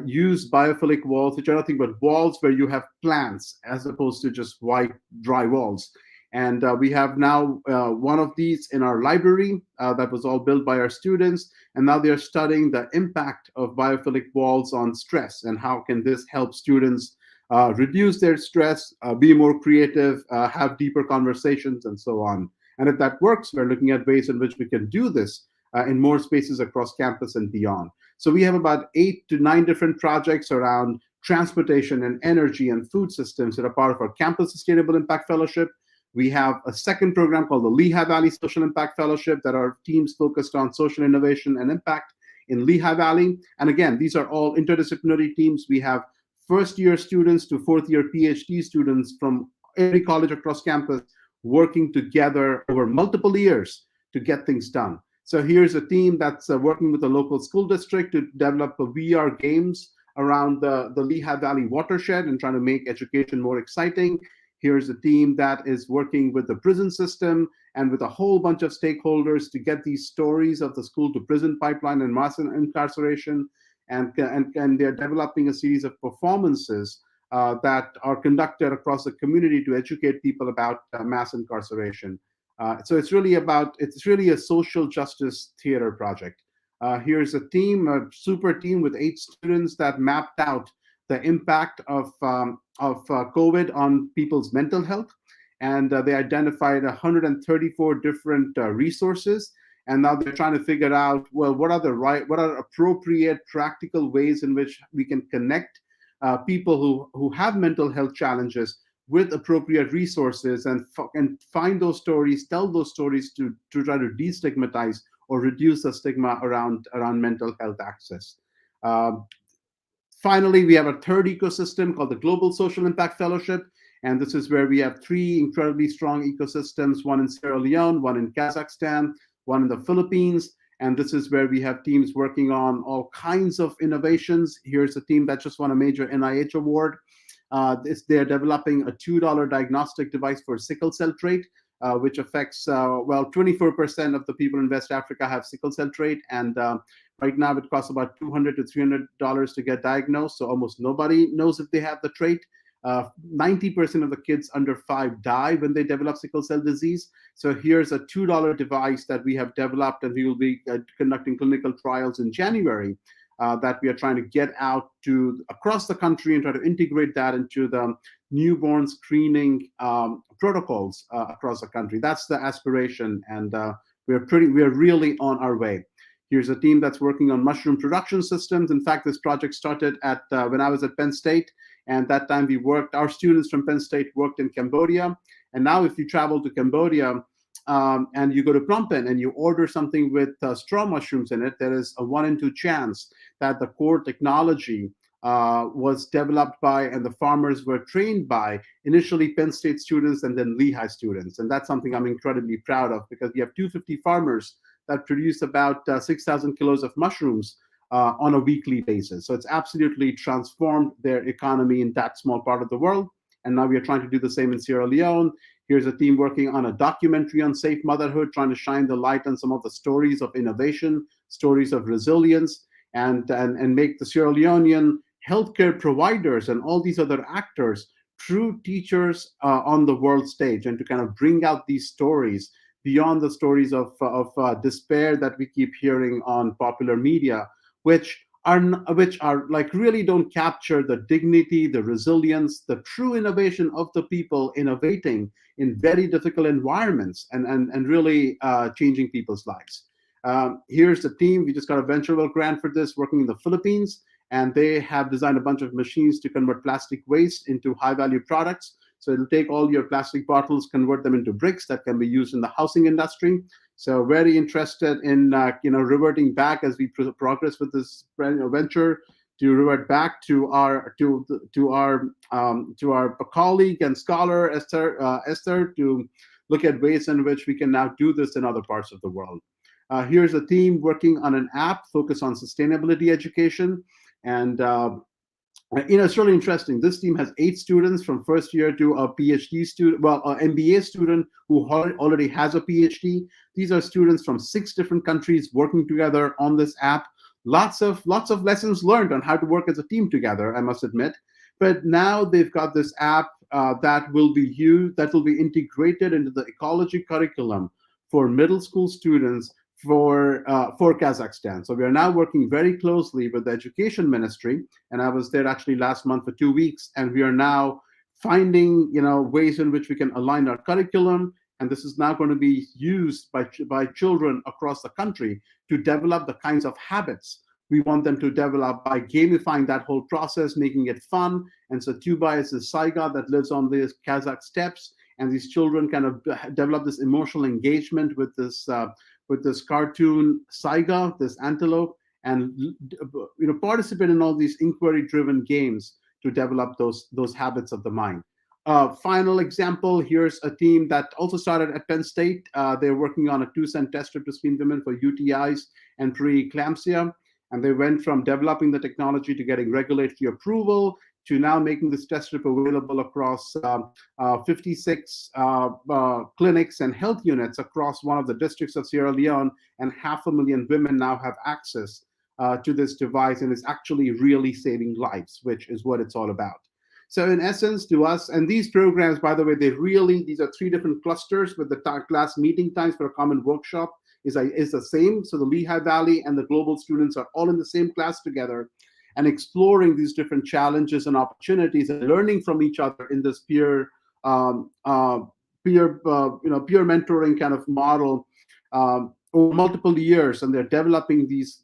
use biophilic walls, which are nothing but walls where you have plants as opposed to just white, dry walls. And we have now one of these in our library that was all built by our students. And now they're studying the impact of biophilic walls on stress and how can this help students reduce their stress, be more creative, have deeper conversations, and so on. And if that works, we're looking at ways in which we can do this in more spaces across campus and beyond. So we have about 8 to 9 different projects around transportation and energy and food systems that are part of our Campus Sustainable Impact Fellowship. We have a second program called the Lehigh Valley Social Impact Fellowship that are teams focused on social innovation and impact in Lehigh Valley. And again, these are all interdisciplinary teams. We have first-year students to fourth-year PhD students from every college across campus working together over multiple years to get things done. So here's a team that's working with the local school district to develop VR games around the Lehigh Valley watershed and trying to make education more exciting. Here's a team that is working with the prison system and with a whole bunch of stakeholders to get these stories of the school to prison pipeline and mass incarceration. And they're developing a series of performances that are conducted across the community to educate people about mass incarceration. So it's really a social justice theater project. Here's a team, a super team with 8 students that mapped out the impact of COVID on people's mental health. And they identified 134 different resources. And now they're trying to figure out, well, what are appropriate practical ways in which we can connect people who have mental health challenges with appropriate resources and find those stories, tell those stories to try to destigmatize or reduce the stigma around mental health access. Finally, we have a third ecosystem called the Global Social Impact Fellowship. And this is where we have 3 incredibly strong ecosystems, one in Sierra Leone, one in Kazakhstan, one in the Philippines. And this is where we have teams working on all kinds of innovations. Here's a team that just won a major NIH award. They're developing a $2 diagnostic device for sickle cell trait, which affects, 24% of the people in West Africa have sickle cell trait. And right now it costs about $200 to $300 to get diagnosed. So almost nobody knows if they have the trait. 90% of the kids under 5 die when they develop sickle cell disease. So here's a $2 device that we have developed, and we will be conducting clinical trials in January that we are trying to get out to across the country and try to integrate that into the newborn screening protocols across the country. That's the aspiration, and we are really on our way. Here's a team that's working on mushroom production systems. In fact, this project started at when I was at Penn State, and that time our students from Penn State worked in Cambodia. And now if you travel to Cambodia and you go to Phnom Penh and you order something with straw mushrooms in it, there is a 1 in 2 chance that the core technology was developed by and the farmers were trained by initially Penn State students and then Lehigh students. And that's something I'm incredibly proud of, because we have 250 farmers that produce about 6,000 kilos of mushrooms on a weekly basis. So it's absolutely transformed their economy in that small part of the world. And now we are trying to do the same in Sierra Leone. Here's a team working on a documentary on safe motherhood, trying to shine the light on some of the stories of innovation, stories of resilience, and make the Sierra Leonean healthcare providers and all these other actors true teachers on the world stage, and to kind of bring out these stories beyond the stories of despair that we keep hearing on popular media, which are like really don't capture the dignity, the resilience, the true innovation of the people innovating in very difficult environments and really changing people's lives. Here's the team. We just got a VentureWell grant for this, working in the Philippines, and they have designed a bunch of machines to convert plastic waste into high-value products. So it'll take all your plastic bottles, convert them into bricks that can be used in the housing industry. So very interested in reverting back as we progress with this venture, to revert back to our colleague and scholar Esther to look at ways in which we can now do this in other parts of the world. Here's a team working on an app focused on sustainability education, and it's really interesting. This team has 8 students from first year to a PhD student, an MBA student who already has a PhD. These are students from 6 different countries working together on this app. Lots of lessons learned on how to work as a team together, I must admit. But now they've got this app that will be integrated into the ecology curriculum for middle school students for Kazakhstan. So we are now working very closely with the education ministry, and I was there actually last month for 2 weeks, and we are now finding ways in which we can align our curriculum, and this is now going to be used by children across the country to develop the kinds of habits we want them to develop by gamifying that whole process, making it fun. And so Tuba is a saiga that lives on the Kazakh steppes, and these children kind of develop this emotional engagement with this cartoon saiga, this antelope, and participate in all these inquiry-driven games to develop those habits of the mind. Final example, here's a team that also started at Penn State. They're working on a 2-cent test strip to screen women for UTIs and preeclampsia. And they went from developing the technology to getting regulatory approval to now making this test strip available across 56 clinics and health units across one of the districts of Sierra Leone, and 500,000 women now have access to this device, and it's actually really saving lives, which is what it's all about. So in essence, to us, and these programs, by the way, these are 3 different clusters, with the class meeting times for a common workshop is the same. So the Lehigh Valley and the global students are all in the same class together and exploring these different challenges and opportunities and learning from each other in this peer mentoring kind of model over multiple years. And they're developing these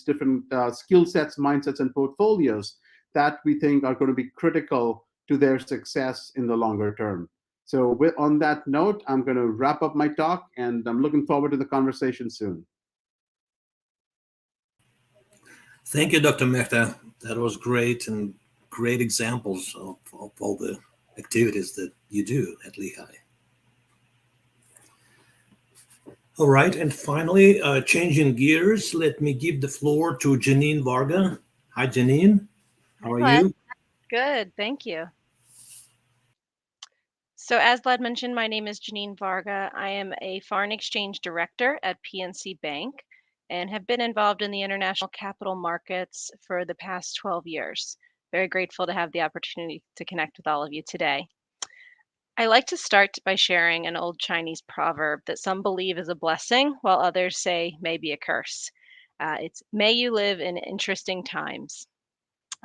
different skill sets, mindsets, and portfolios that we think are going to be critical to their success in the longer term. So on that note, I'm going to wrap up my talk, and I'm looking forward to the conversation soon. Thank you, Dr. Mehta. That was great, and great examples of all the activities that you do at Lehigh. All right, and finally, changing gears, let me give the floor to Janine Varga. Hi, Janine. How are you? Good, thank you. So as Vlad mentioned, my name is Janine Varga. I am a foreign exchange director at PNC Bank and have been involved in the international capital markets for the past 12 years. Very grateful to have the opportunity to connect with all of you today. I like to start by sharing an old Chinese proverb that some believe is a blessing, while others say may be a curse. It's "May you live in interesting times."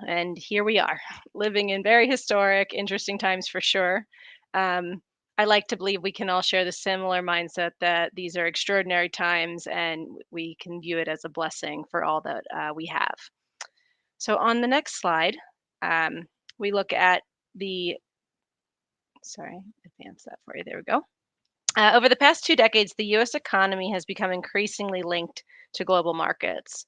And here we are, living in very historic, interesting times for sure. I like to believe we can all share the similar mindset that these are extraordinary times and we can view it as a blessing for all that we have. So on the next slide, we look at advance that for you. There we go. Over the past 2 decades, the U.S. economy has become increasingly linked to global markets.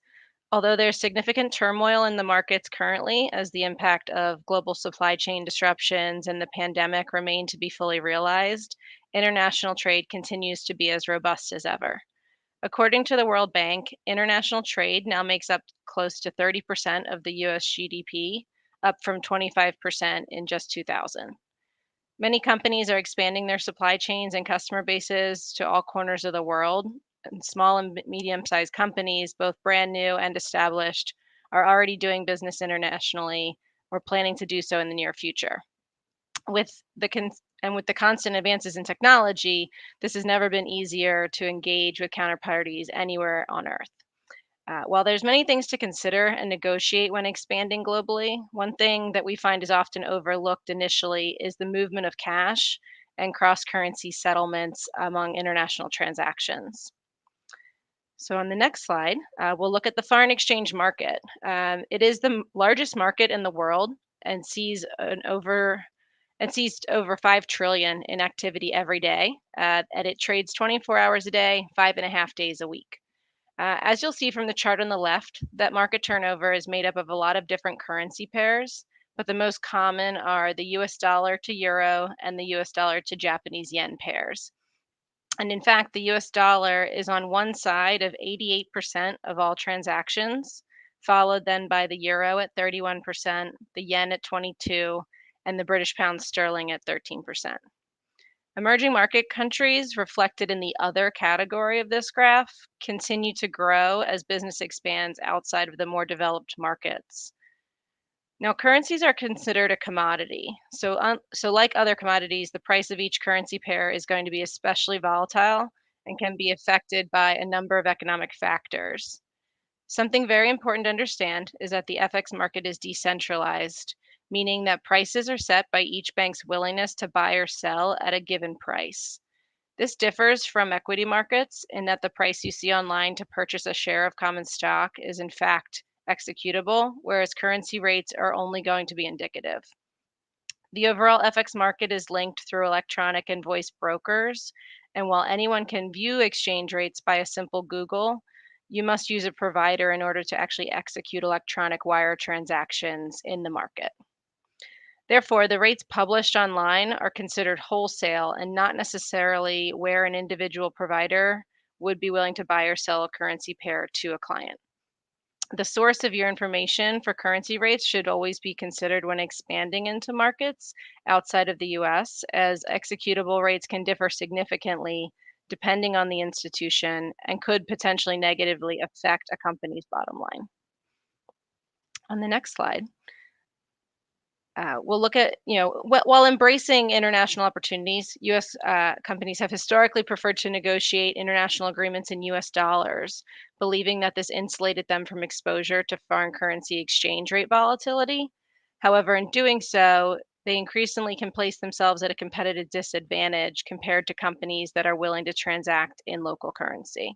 Although there's significant turmoil in the markets currently, as the impact of global supply chain disruptions and the pandemic remain to be fully realized, international trade continues to be as robust as ever. According to the World Bank, international trade now makes up close to 30% of the US GDP, up from 25% in just 2000. Many companies are expanding their supply chains and customer bases to all corners of the world. And small and medium-sized companies, both brand new and established, are already doing business internationally or planning to do so in the near future. With the constant advances in technology, this has never been easier to engage with counterparties anywhere on Earth. While there's many things to consider and negotiate when expanding globally, one thing that we find is often overlooked initially is the movement of cash and cross-currency settlements among international transactions. So on the next slide, we'll look at the foreign exchange market. It is the largest market in the world and sees over 5 trillion in activity every day, and it trades 24 hours a day, 5.5 days a week. As you'll see from the chart on the left, that market turnover is made up of a lot of different currency pairs, but the most common are the US dollar to euro and the US dollar to Japanese yen pairs. And in fact, the US dollar is on one side of 88% of all transactions, followed then by the euro at 31%, the yen at 22%, and the British pound sterling at 13%. Emerging market countries, reflected in the other category of this graph, continue to grow as business expands outside of the more developed markets. Now, currencies are considered a commodity. So like other commodities, the price of each currency pair is going to be especially volatile and can be affected by a number of economic factors. Something very important to understand is that the FX market is decentralized, meaning that prices are set by each bank's willingness to buy or sell at a given price. This differs from equity markets in that the price you see online to purchase a share of common stock is in fact executable, whereas currency rates are only going to be indicative. The overall FX market is linked through electronic and voice brokers, and while anyone can view exchange rates by a simple Google, you must use a provider in order to actually execute electronic wire transactions in the market. Therefore, the rates published online are considered wholesale and not necessarily where an individual provider would be willing to buy or sell a currency pair to a client. The source of your information for currency rates should always be considered when expanding into markets outside of the US, as executable rates can differ significantly depending on the institution and could potentially negatively affect a company's bottom line. On the next slide, we'll look at, while embracing international opportunities, U.S. Companies have historically preferred to negotiate international agreements in U.S. dollars, believing that this insulated them from exposure to foreign currency exchange rate volatility. However, in doing so, they increasingly can place themselves at a competitive disadvantage compared to companies that are willing to transact in local currency.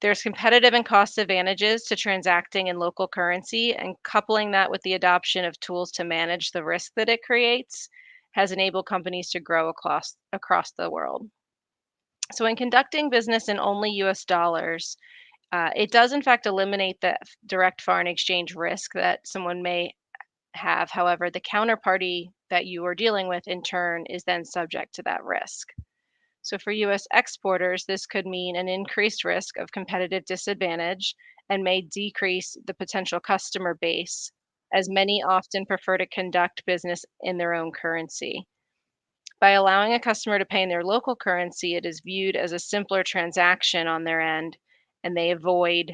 There's competitive and cost advantages to transacting in local currency, and coupling that with the adoption of tools to manage the risk that it creates has enabled companies to grow across the world. So, in conducting business in only US dollars, it does in fact eliminate the direct foreign exchange risk that someone may have. However, the counterparty that you are dealing with in turn is then subject to that risk. So for US exporters, this could mean an increased risk of competitive disadvantage and may decrease the potential customer base, as many often prefer to conduct business in their own currency. By allowing a customer to pay in their local currency, it is viewed as a simpler transaction on their end, and they avoid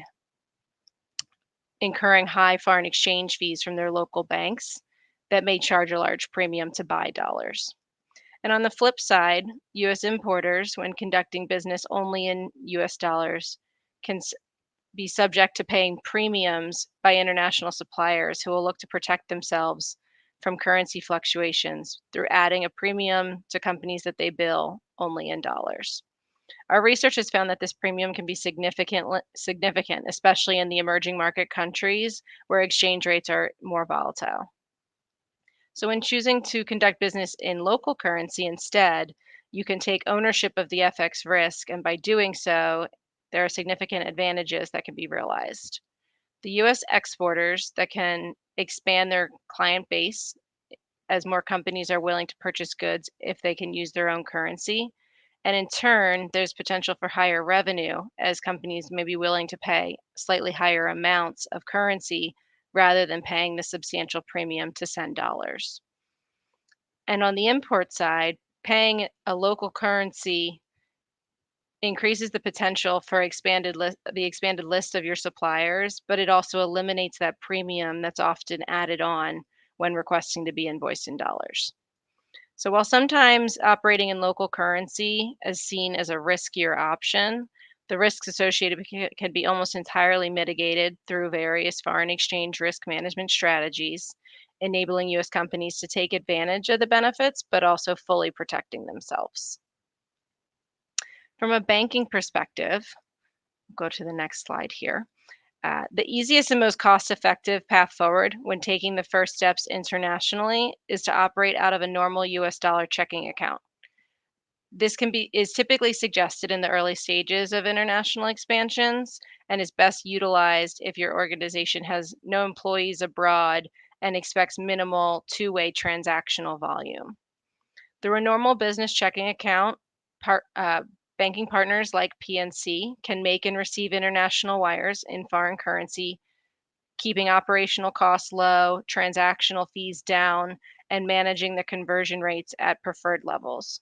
incurring high foreign exchange fees from their local banks that may charge a large premium to buy dollars. And on the flip side, US importers, when conducting business only in US dollars, can be subject to paying premiums by international suppliers who will look to protect themselves from currency fluctuations through adding a premium to companies that they bill only in dollars. Our research has found that this premium can be significant, especially in the emerging market countries where exchange rates are more volatile. So when choosing to conduct business in local currency instead, you can take ownership of the FX risk, and by doing so, there are significant advantages that can be realized. The US exporters that can expand their client base as more companies are willing to purchase goods if they can use their own currency. And in turn, there's potential for higher revenue as companies may be willing to pay slightly higher amounts of currency rather than paying the substantial premium to send dollars. And on the import side, paying a local currency increases the potential for the expanded list of your suppliers, but it also eliminates that premium that's often added on when requesting to be invoiced in dollars. So while sometimes operating in local currency is seen as a riskier option, the risks associated can be almost entirely mitigated through various foreign exchange risk management strategies, enabling US companies to take advantage of the benefits, but also fully protecting themselves. From a banking perspective, go to the next slide here. The easiest and most cost-effective path forward when taking the first steps internationally is to operate out of a normal US dollar checking account. This is typically suggested in the early stages of international expansions and is best utilized if your organization has no employees abroad and expects minimal two-way transactional volume. Through a normal business checking account, banking partners like PNC can make and receive international wires in foreign currency, keeping operational costs low, transactional fees down, and managing the conversion rates at preferred levels.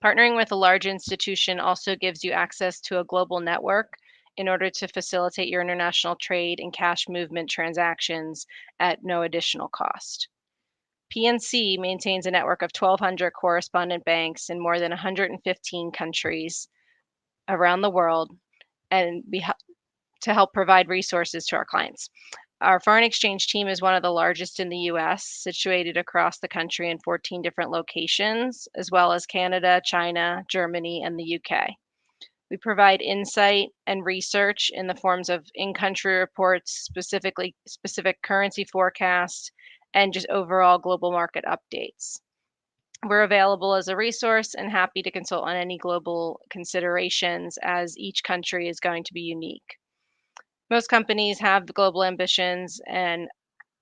Partnering with a large institution also gives you access to a global network in order to facilitate your international trade and cash movement transactions at no additional cost. PNC maintains a network of 1,200 correspondent banks in more than 115 countries around the world, and to help provide resources to our clients. Our foreign exchange team is one of the largest in the US, situated across the country in 14 different locations, as well as Canada, China, Germany, and the UK. We provide insight and research in the forms of in-country reports, specific currency forecasts, and just overall global market updates. We're available as a resource and happy to consult on any global considerations, as each country is going to be unique. Most companies have global ambitions, and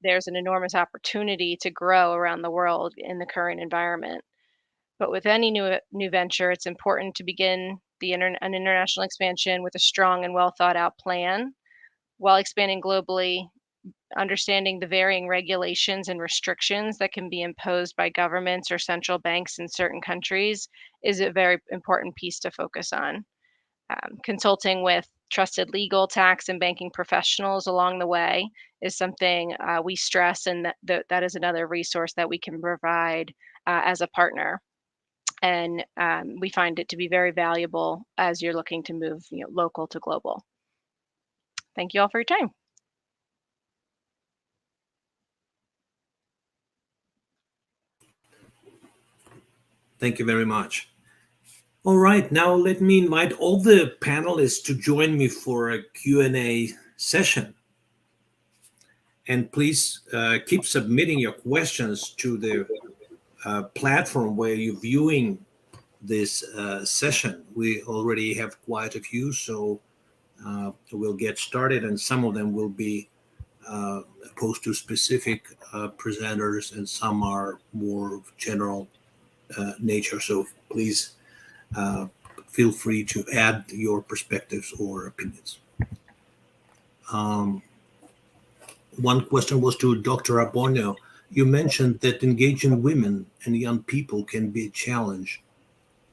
there's an enormous opportunity to grow around the world in the current environment. But with any new venture, it's important to begin an international expansion with a strong and well thought out plan. While expanding globally, understanding the varying regulations and restrictions that can be imposed by governments or central banks in certain countries is a very important piece to focus on. Consulting with trusted legal, tax, and banking professionals along the way is something we stress, and that is another resource that we can provide as a partner. And we find it to be very valuable as you're looking to move local to global. Thank you all for your time. Thank you very much. All right, now let me invite all the panelists to join me for a Q&A session. And please keep submitting your questions to the platform where you're viewing this session. We already have quite a few, so we'll get started, and some of them will be opposed to specific presenters, and some are more general nature. So please feel free to add your perspectives or opinions. One question was to Dr. Abonio. You mentioned that engaging women and young people can be a challenge.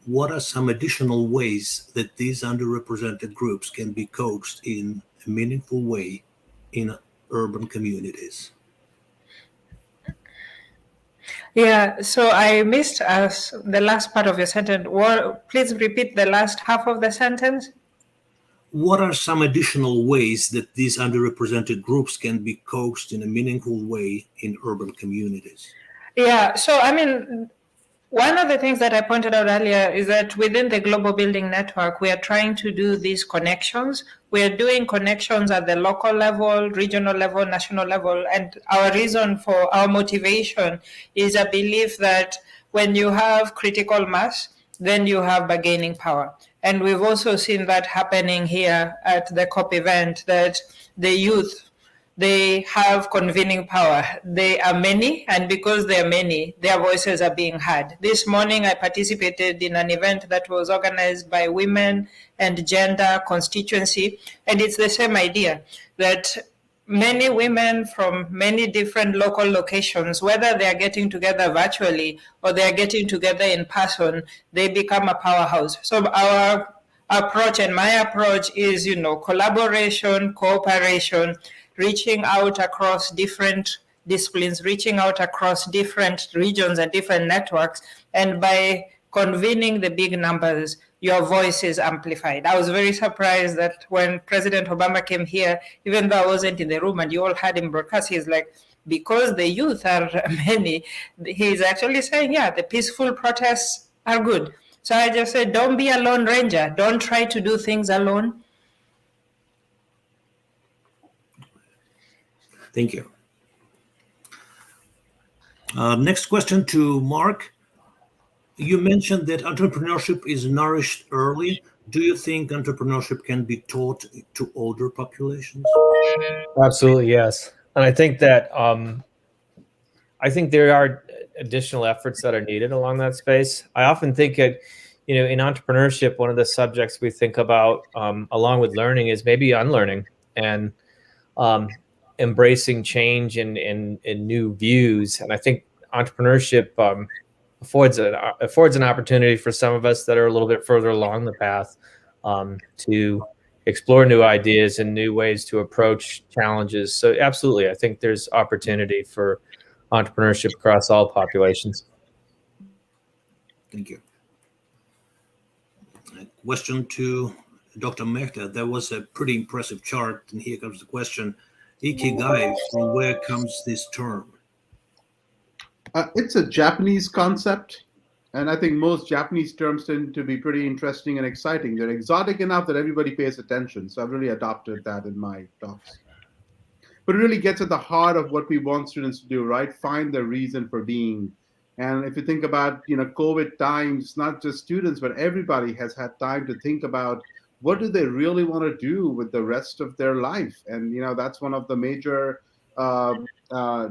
What are some additional ways that these underrepresented groups can be coaxed in a meaningful way in urban communities? Yeah, so I missed the last part of your sentence. Please repeat the last half of the sentence. What are some additional ways that these underrepresented groups can be coaxed in a meaningful way in urban communities? Yeah, so I mean, one of the things that I pointed out earlier is that within the Global Building Network, we are trying to do these connections. We are doing connections at the local level, regional level, national level. And our reason for our motivation is a belief that when you have critical mass, then you have bargaining power. And we've also seen that happening here at the COP event, that the youth, they have convening power. They are many, and because they are many, their voices are being heard. This morning, I participated in an event that was organized by Women and Gender Constituency, and it's the same idea, that many women from many different local locations, whether they are getting together virtually or they are getting together in person, they become a powerhouse. So our approach, and my approach, is, collaboration, cooperation, reaching out across different disciplines, reaching out across different regions and different networks. And by convening the big numbers, your voice is amplified. I was very surprised that when President Obama came here, even though I wasn't in the room and you all heard him broadcast, he's like, because the youth are many, he's actually saying, yeah, the peaceful protests are good. So I just said, don't be a lone ranger. Don't try to do things alone. Thank you. Next question to Mark. You mentioned that entrepreneurship is nourished early. Do you think entrepreneurship can be taught to older populations? Absolutely, yes. And I think that there are additional efforts that are needed along that space. I often think that, in entrepreneurship, one of the subjects we think about along with learning is maybe unlearning and embracing change and new views. And I think entrepreneurship affords an opportunity for some of us that are a little bit further along the path to explore new ideas and new ways to approach challenges. So absolutely, I think there's opportunity for entrepreneurship across all populations. Thank you. Question to Dr. Mehta. That was a pretty impressive chart. And here comes the question. Ikigai, from where comes this term? It's a Japanese concept. And I think most Japanese terms tend to be pretty interesting and exciting. They're exotic enough that everybody pays attention. So I've really adopted that in my talks. But it really gets at the heart of what we want students to do, right? Find the reason for being. And if you think about, COVID times, not just students, but everybody has had time to think about what do they really want to do with the rest of their life. And, that's one of the major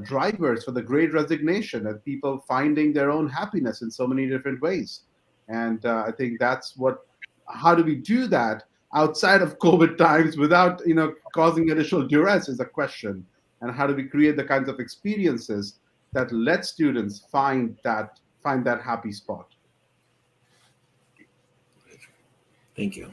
drivers for the Great Resignation, and people finding their own happiness in so many different ways. And I think that's how do we do that outside of COVID times without, causing additional duress is a question. And how do we create the kinds of experiences that let students find that happy spot? Thank you.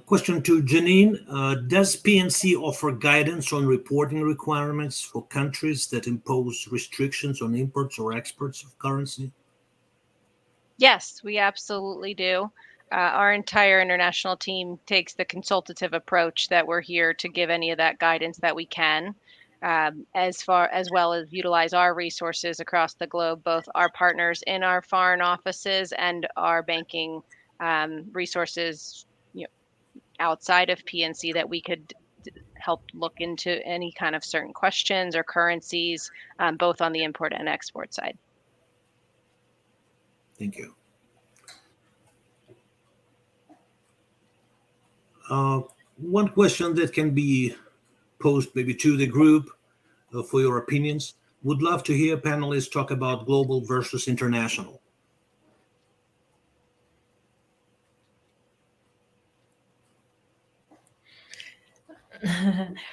Question to Janine. Does PNC offer guidance on reporting requirements for countries that impose restrictions on imports or exports of currency? Yes, we absolutely do. Our entire international team takes the consultative approach that we're here to give any of that guidance that we can, as well as utilize our resources across the globe, both our partners in our foreign offices and our banking resources outside of PNC that we could help look into any kind of certain questions or currencies, both on the import and export side. Thank you. One question that can be posed maybe to the group for your opinions. Would love to hear panelists talk about global versus international.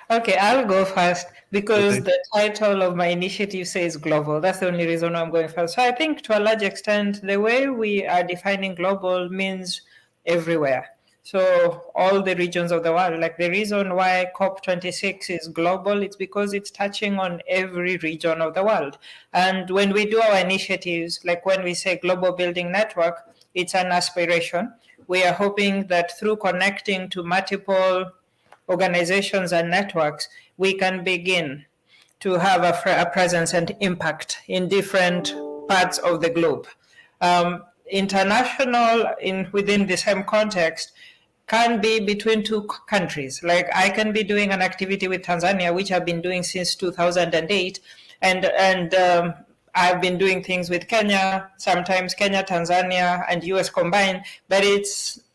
Okay, I'll go first because Okay. the title of my initiative says global. That's the only reason I'm going first. So I think to a large extent, the way we are defining global means everywhere. So all the regions of the world, like the reason why COP26 is global, it's because it's touching on every region of the world. And when we do our initiatives, like when we say Global Building Network, it's an aspiration. We are hoping that through connecting to multiple organizations and networks, we can begin to have a presence and impact in different parts of the globe. International, within the same context, can be between two countries. Like I can be doing an activity with Tanzania, which I've been doing since 2008, and I've been doing things with Kenya, sometimes Kenya, Tanzania, and US combined, but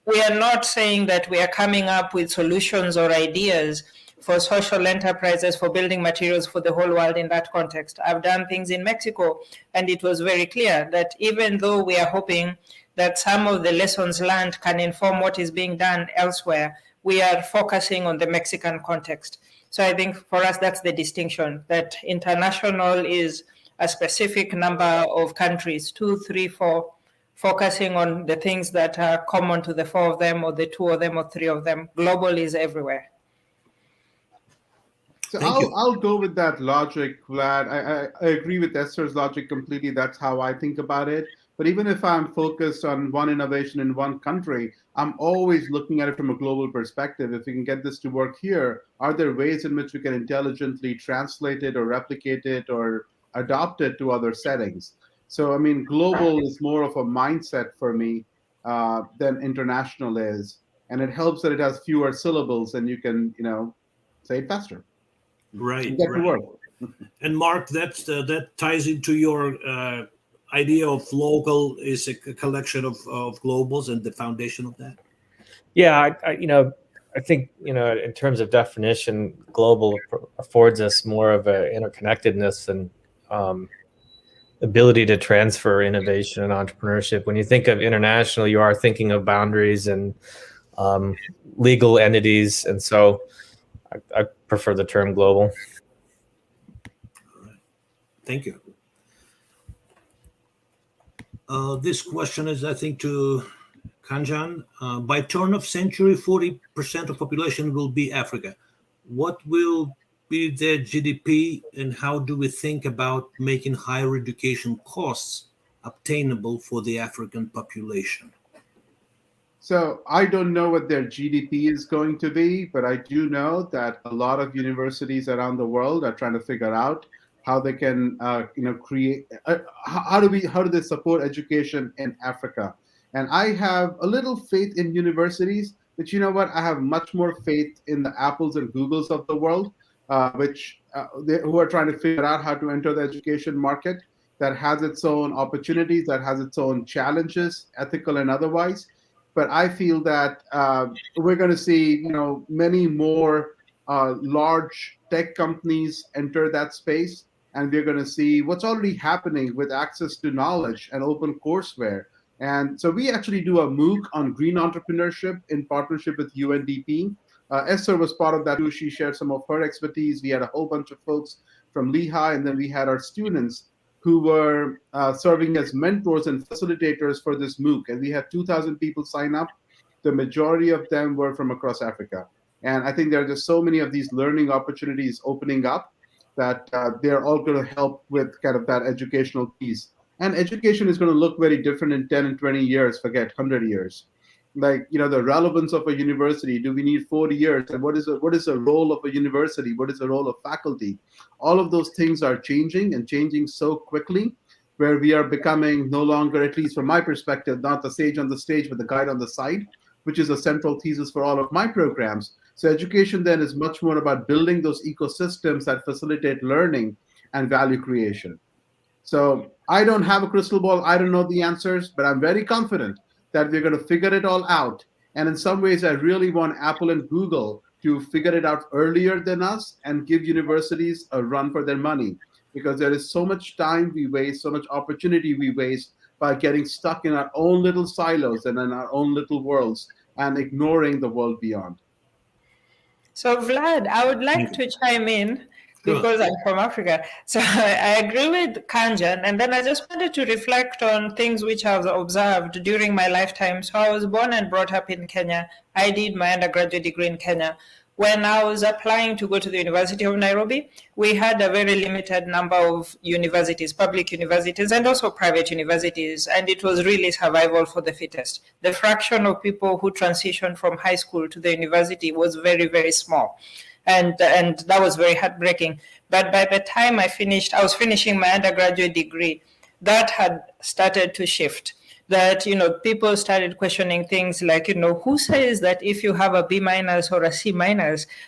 we are not saying that we are coming up with solutions or ideas for social enterprises, for building materials for the whole world in that context. I've done things in Mexico, and it was very clear that even though we are hoping that some of the lessons learned can inform what is being done elsewhere, we are focusing on the Mexican context. So I think for us, that's the distinction, that international is a specific number of countries, 2, 3, 4, focusing on the things that are common to the 4 of them, or the 2 of them, or 3 of them. Global is everywhere. So I'll go with that logic, Vlad. I agree with Esther's logic completely. That's how I think about it. But even if I'm focused on one innovation in one country, I'm always looking at it from a global perspective. If we can get this to work here, are there ways in which we can intelligently translate it or replicate it or adopt it to other settings? So, I mean, global is more of a mindset for me than international is. And it helps that it has fewer syllables and you can, say it faster. Right. Get to work. And Mark, that ties into your idea of local is a collection of globals and the foundation of that. Yeah, I think in terms of definition, global affords us more of a interconnectedness and ability to transfer innovation and entrepreneurship. When you think of international, you are thinking of boundaries and legal entities, and so I prefer the term global. All right. Thank you. This question is, I think, to Kanjan, by turn of century, 40% of population will be Africa. What will be their GDP, and how do we think about making higher education costs obtainable for the African population? So I don't know what their GDP is going to be, but I do know that a lot of universities around the world are trying to figure out how they can, create. How do they support education in Africa? And I have a little faith in universities, but you know what? I have much more faith in the Apples and Googles of the world, who are trying to figure out how to enter the education market that has its own opportunities, that has its own challenges, ethical and otherwise. But I feel that we're going to see, many more large tech companies enter that space, and we're going to see what's already happening with access to knowledge and open courseware. And so we actually do a MOOC on green entrepreneurship in partnership with UNDP. Esther was part of that too. She shared some of her expertise. We had a whole bunch of folks from Lehigh, and then we had our students who were serving as mentors and facilitators for this MOOC. And we had 2,000 people sign up. The majority of them were from across Africa. And I think there are just so many of these learning opportunities opening up that they're all going to help with kind of that educational piece. And education is going to look very different in 10 and 20 years, forget 100 years. Like, the relevance of a university. Do we need 40 years? And what is the role of a university? What is the role of faculty? All of those things are changing, and changing so quickly, where we are becoming no longer, at least from my perspective, not the sage on the stage, but the guide on the side, which is a central thesis for all of my programs. So education then is much more about building those ecosystems that facilitate learning and value creation. So I don't have a crystal ball. I don't know the answers, but I'm very confident that we're going to figure it all out. And in some ways, I really want Apple and Google to figure it out earlier than us and give universities a run for their money, because there is so much time we waste, so much opportunity we waste by getting stuck in our own little silos and in our own little worlds and ignoring the world beyond. So Vlad, I would like to chime in because I'm from Africa. So I agree with Kanjan, and then I just wanted to reflect on things which I've observed during my lifetime. So I was born and brought up in Kenya. I did my undergraduate degree in Kenya. When I was applying to go to the University of Nairobi, we had a very limited number of universities, public universities, and also private universities, and it was really survival for the fittest. The fraction of people who transitioned from high school to the university was very, very small. And that was very heartbreaking. But by the time I was finishing my undergraduate degree, that had started to shift. That, people started questioning things like, who says that if you have a B- or a C-,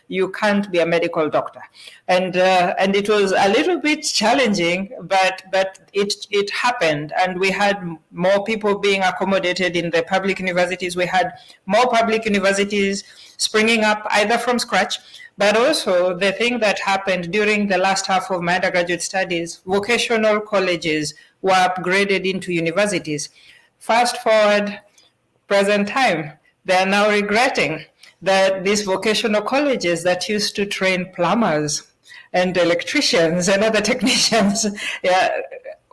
you can't be a medical doctor? And it was a little bit challenging, but it happened. And we had more people being accommodated in the public universities. We had more public universities springing up either from scratch, but also the thing that happened during the last half of my undergraduate studies, vocational colleges were upgraded into universities. Fast forward, present time, they're now regretting that these vocational colleges that used to train plumbers and electricians and other technicians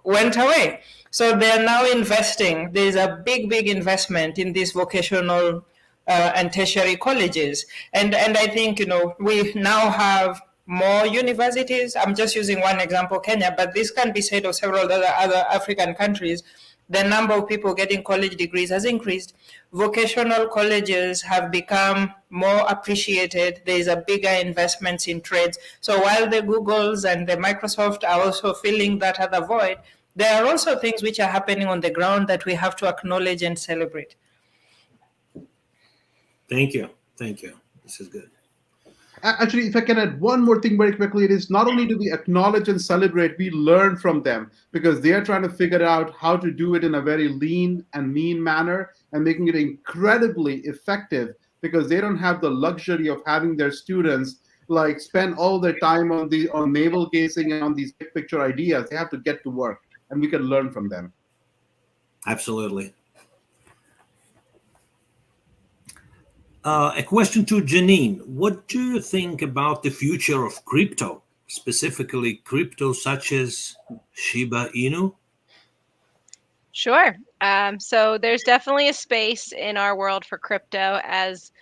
went away. So they're now investing. There's a big investment in these vocational and tertiary colleges. And I think, we now have more universities. I'm just using one example, Kenya, but this can be said of several other African countries. The number of people getting college degrees has increased. Vocational colleges have become more appreciated. There is a bigger investments in trades. So while the Googles and the Microsoft are also filling that other void, there are also things which are happening on the ground that we have to acknowledge and celebrate. Thank you. This is good. Actually, if I can add one more thing very quickly, it is not only do we acknowledge and celebrate, we learn from them, because they are trying to figure out how to do it in a very lean and mean manner and making it incredibly effective, because they don't have the luxury of having their students spend all their time on navel gazing and on these big picture ideas. They have to get to work, and we can learn from them. Absolutely. A question to Janine. What do you think about the future of crypto, specifically crypto such as Shiba Inu? Sure. So there's definitely a space in our world for crypto as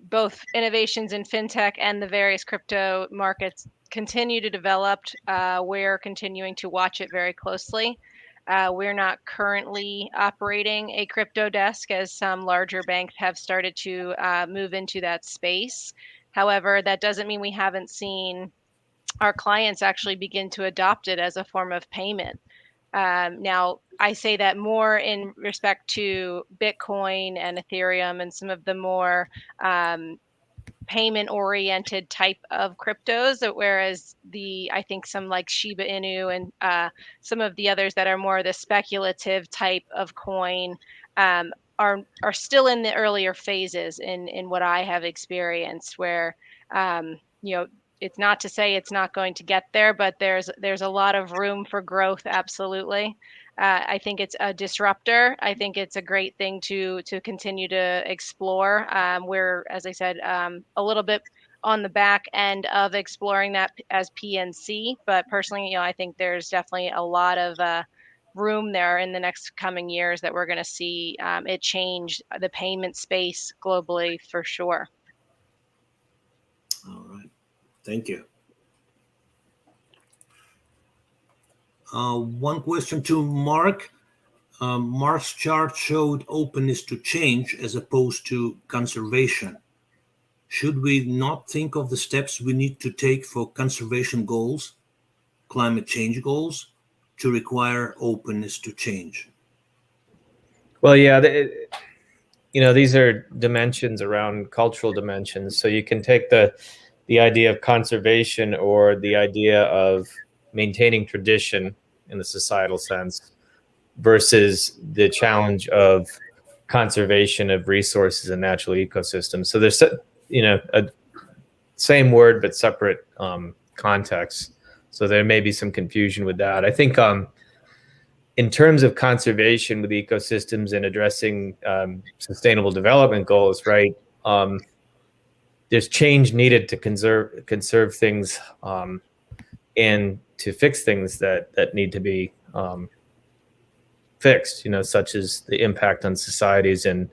both innovations in fintech and the various crypto markets continue to develop. We're continuing to watch it very closely. We're not currently operating a crypto desk as some larger banks have started to move into that space. However, that doesn't mean we haven't seen our clients actually begin to adopt it as a form of payment. Now, I say that more in respect to Bitcoin and Ethereum and some of the more payment-oriented type of cryptos, whereas I think some like Shiba Inu and some of the others that are more the speculative type of coin are still in the earlier phases in what I have experienced, where you know, it's not to say it's not going to get there, but there's a lot of room for growth. Absolutely. I think it's a disruptor. I think it's a great thing to continue to explore. We're, as I said, a little bit on the back end of exploring that as PNC, but personally, you know, I think there's definitely a lot of room there in the next coming years that we're going to see it change the payment space globally for sure. All right. Thank you. One question to Mark. Mark's chart showed openness to change as opposed to conservation. Should we not think of the steps we need to take for conservation goals, climate change goals, to require openness to change? Well, yeah, you know, these are dimensions around cultural dimensions. So you can take the idea of conservation or the idea of maintaining tradition in the societal sense versus the challenge of conservation of resources and natural ecosystems. So there's, you know, a same word but separate contexts. So there may be some confusion with that. I think in terms of conservation with ecosystems and addressing sustainable development goals, right? There's change needed to conserve things and to fix things that need to be fixed, you know, such as the impact on societies and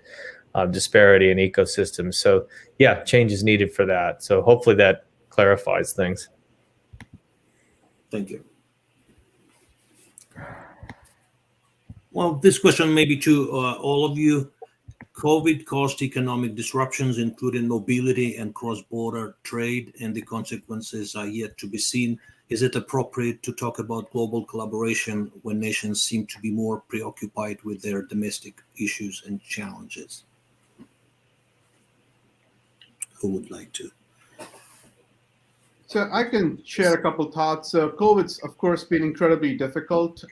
disparity in ecosystems. So yeah, change is needed for that. So hopefully that clarifies things. Thank you. Well, this question may be to all of you. COVID caused economic disruptions, including mobility and cross-border trade, and the consequences are yet to be seen. Is it appropriate to talk about global collaboration when nations seem to be more preoccupied with their domestic issues and challenges? Who would like to? So I can share a couple thoughts. So COVID's, of course, been incredibly difficult,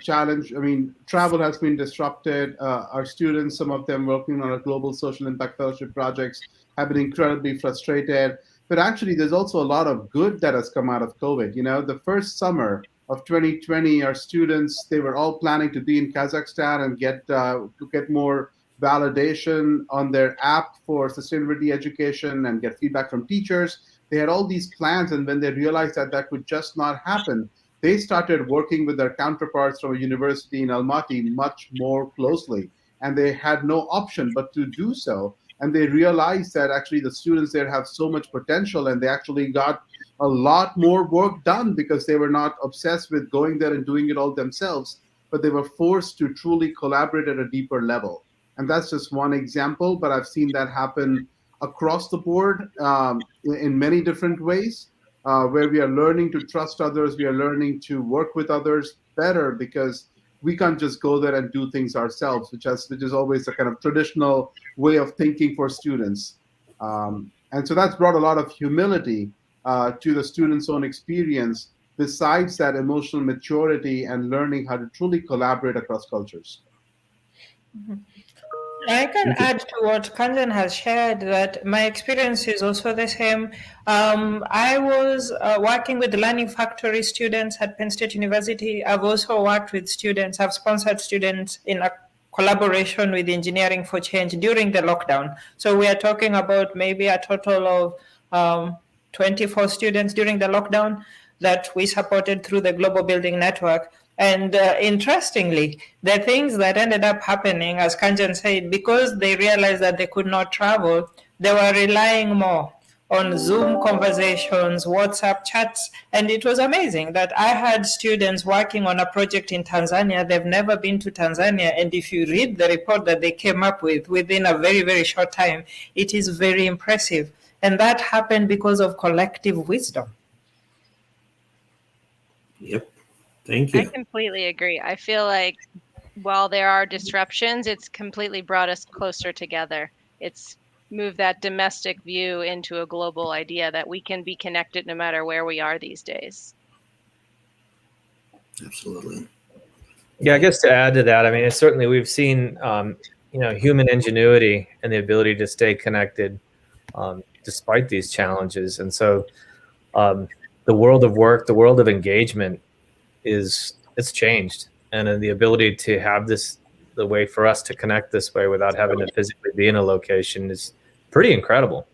challenge. I mean, travel has been disrupted. Our students, some of them working on our global social impact fellowship projects, have been incredibly frustrated. But actually, there's also a lot of good that has come out of COVID. You know, the first summer of 2020, our students, they were all planning to be in Kazakhstan and get more validation on their app for sustainability education and get feedback from teachers. They had all these plans, and when they realized that that could just not happen, they started working with their counterparts from a university in Almaty much more closely, and they had no option but to do so. And they realized that actually the students there have so much potential, and they actually got a lot more work done because they were not obsessed with going there and doing it all themselves, but they were forced to truly collaborate at a deeper level. And that's just one example, but I've seen that happen across the board in many different ways, where we are learning to trust others, we are learning to work with others better because we can't just go there and do things ourselves, which is always a kind of traditional way of thinking for students. And so that's brought a lot of humility to the students' own experience, besides that emotional maturity and learning how to truly collaborate across cultures. Mm-hmm. I can add to what Kanjan has shared that my experience is also the same. I was working with Learning Factory students at Penn State University. I've also worked with students, I've sponsored students in a collaboration with Engineering for Change during the lockdown. So we are talking about maybe a total of 24 students during the lockdown that we supported through the Global Building Network. And interestingly, the things that ended up happening, as Kanjan said, because they realized that they could not travel, they were relying more on Zoom conversations, WhatsApp chats, and it was amazing that I had students working on a project in Tanzania. They've never been to Tanzania, and if you read the report that they came up with within a very, very short time, it is very impressive. And that happened because of collective wisdom. Yep. Thank I you. completely agree. I feel like while there are disruptions, it's completely brought us closer together. It's moved that domestic view into a global idea that we can be connected no matter where we are these days. Absolutely. Yeah, I guess to add to that, I mean, certainly we've seen, human ingenuity and the ability to stay connected despite these challenges. And so the world of work, the world of engagement it's changed. And the ability to have the way for us to connect this way without having to physically be in a location is pretty incredible.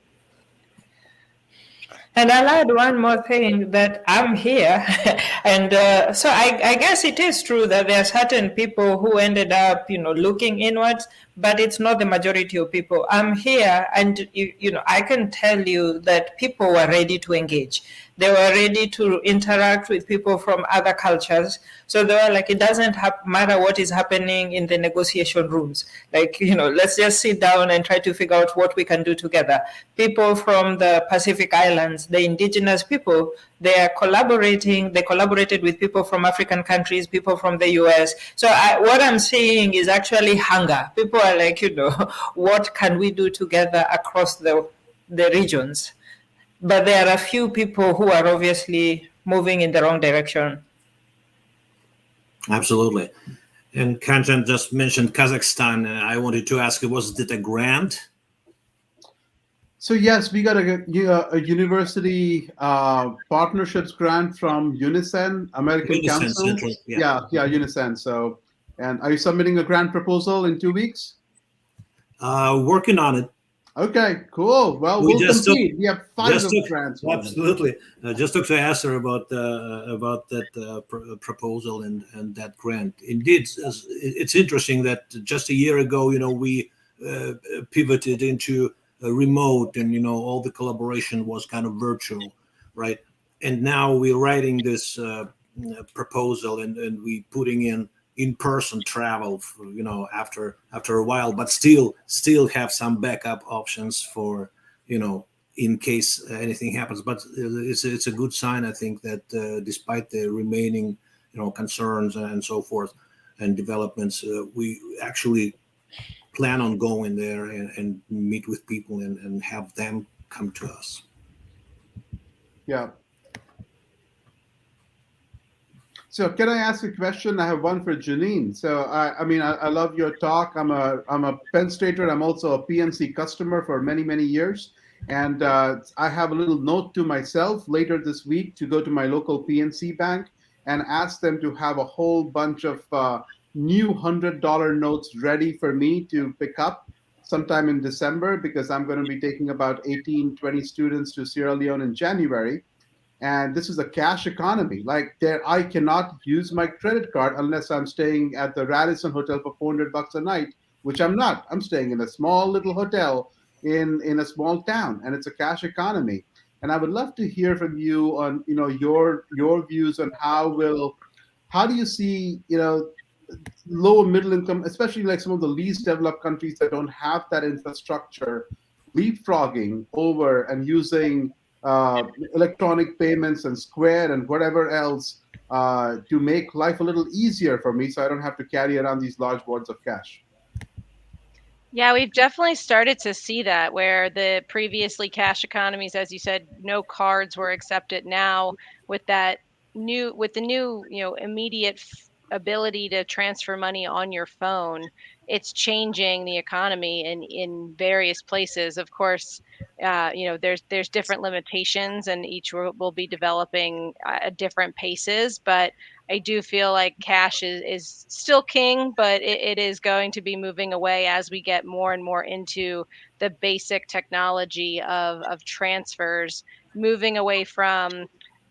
And I'll add one more thing, that I'm here. And so I guess it is true that there are certain people who ended up, looking inwards, but it's not the majority of people. I'm here, and, I can tell you that people were ready to engage. They were ready to interact with people from other cultures. So they were like, it doesn't matter what is happening in the negotiation rooms. Like, let's just sit down and try to figure out what we can do together. People from the Pacific Islands, the indigenous people, they are collaborating. They collaborated with people from African countries, people from the US. So what I'm seeing is actually hunger. People are like, what can we do together across the regions? But there are a few people who are obviously moving in the wrong direction. Absolutely. And Kanjan just mentioned Kazakhstan. I wanted to ask, was it a grant? So yes, we got a university partnerships grant from UNICEN, American Council. Central, yeah, UNICEN. So, and are you submitting a grant proposal in 2 weeks? Working on it. Okay, cool. Well, we'll compete. We have 5 grants. Absolutely. Just talked to Esther about that proposal and that grant. Indeed, it's interesting that just a year ago, we pivoted into a remote, and all the collaboration was kind of virtual, right? And now we're writing this proposal, and we putting in-person travel for, after a while, but still have some backup options for, in case anything happens. But it's a good sign, I think, that despite the remaining, concerns and so forth and developments, we actually plan on going there and meet with people and have them come to us. Yeah. So can I ask a question? I have one for Janine. So I love your talk. I'm a Penn Stater. I'm also a PNC customer for many years, and I have a little note to myself later this week to go to my local PNC bank and ask them to have a whole bunch of new $100 notes ready for me to pick up sometime in December, because I'm going to be taking about 18-20 students to Sierra Leone in January. And this is a cash economy. Like, I cannot use my credit card unless I'm staying at the Radisson Hotel for $400 a night, which I'm not. I'm staying in a small little hotel in a small town, and it's a cash economy. And I would love to hear from you on your views on how do you see low and middle income, especially like some of the least developed countries that don't have that infrastructure, leapfrogging over and using electronic payments and Square and whatever else to make life a little easier for me, so I don't have to carry around these large wads of cash. Yeah, we've definitely started to see that, where the previously cash economies, as you said, no cards were accepted. Now with the new immediate ability to transfer money on your phone, it's changing the economy in various places. Of course, there's different limitations, and each will be developing at different paces. But I do feel like cash is still king, but it is going to be moving away as we get more and more into the basic technology of transfers, moving away from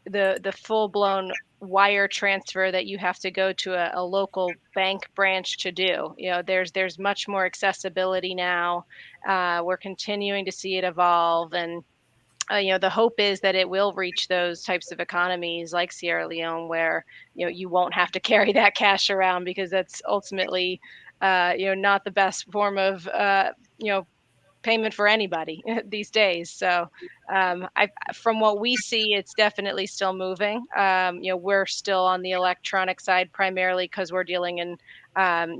the full-blown wire transfer that you have to go to a local bank branch to do. There's much more accessibility now. We're continuing to see it evolve, and the hope is that it will reach those types of economies like Sierra Leone, where you won't have to carry that cash around, because that's ultimately not the best form of payment for anybody these days. So from what we see, it's definitely still moving. We're still on the electronic side primarily because we're dealing in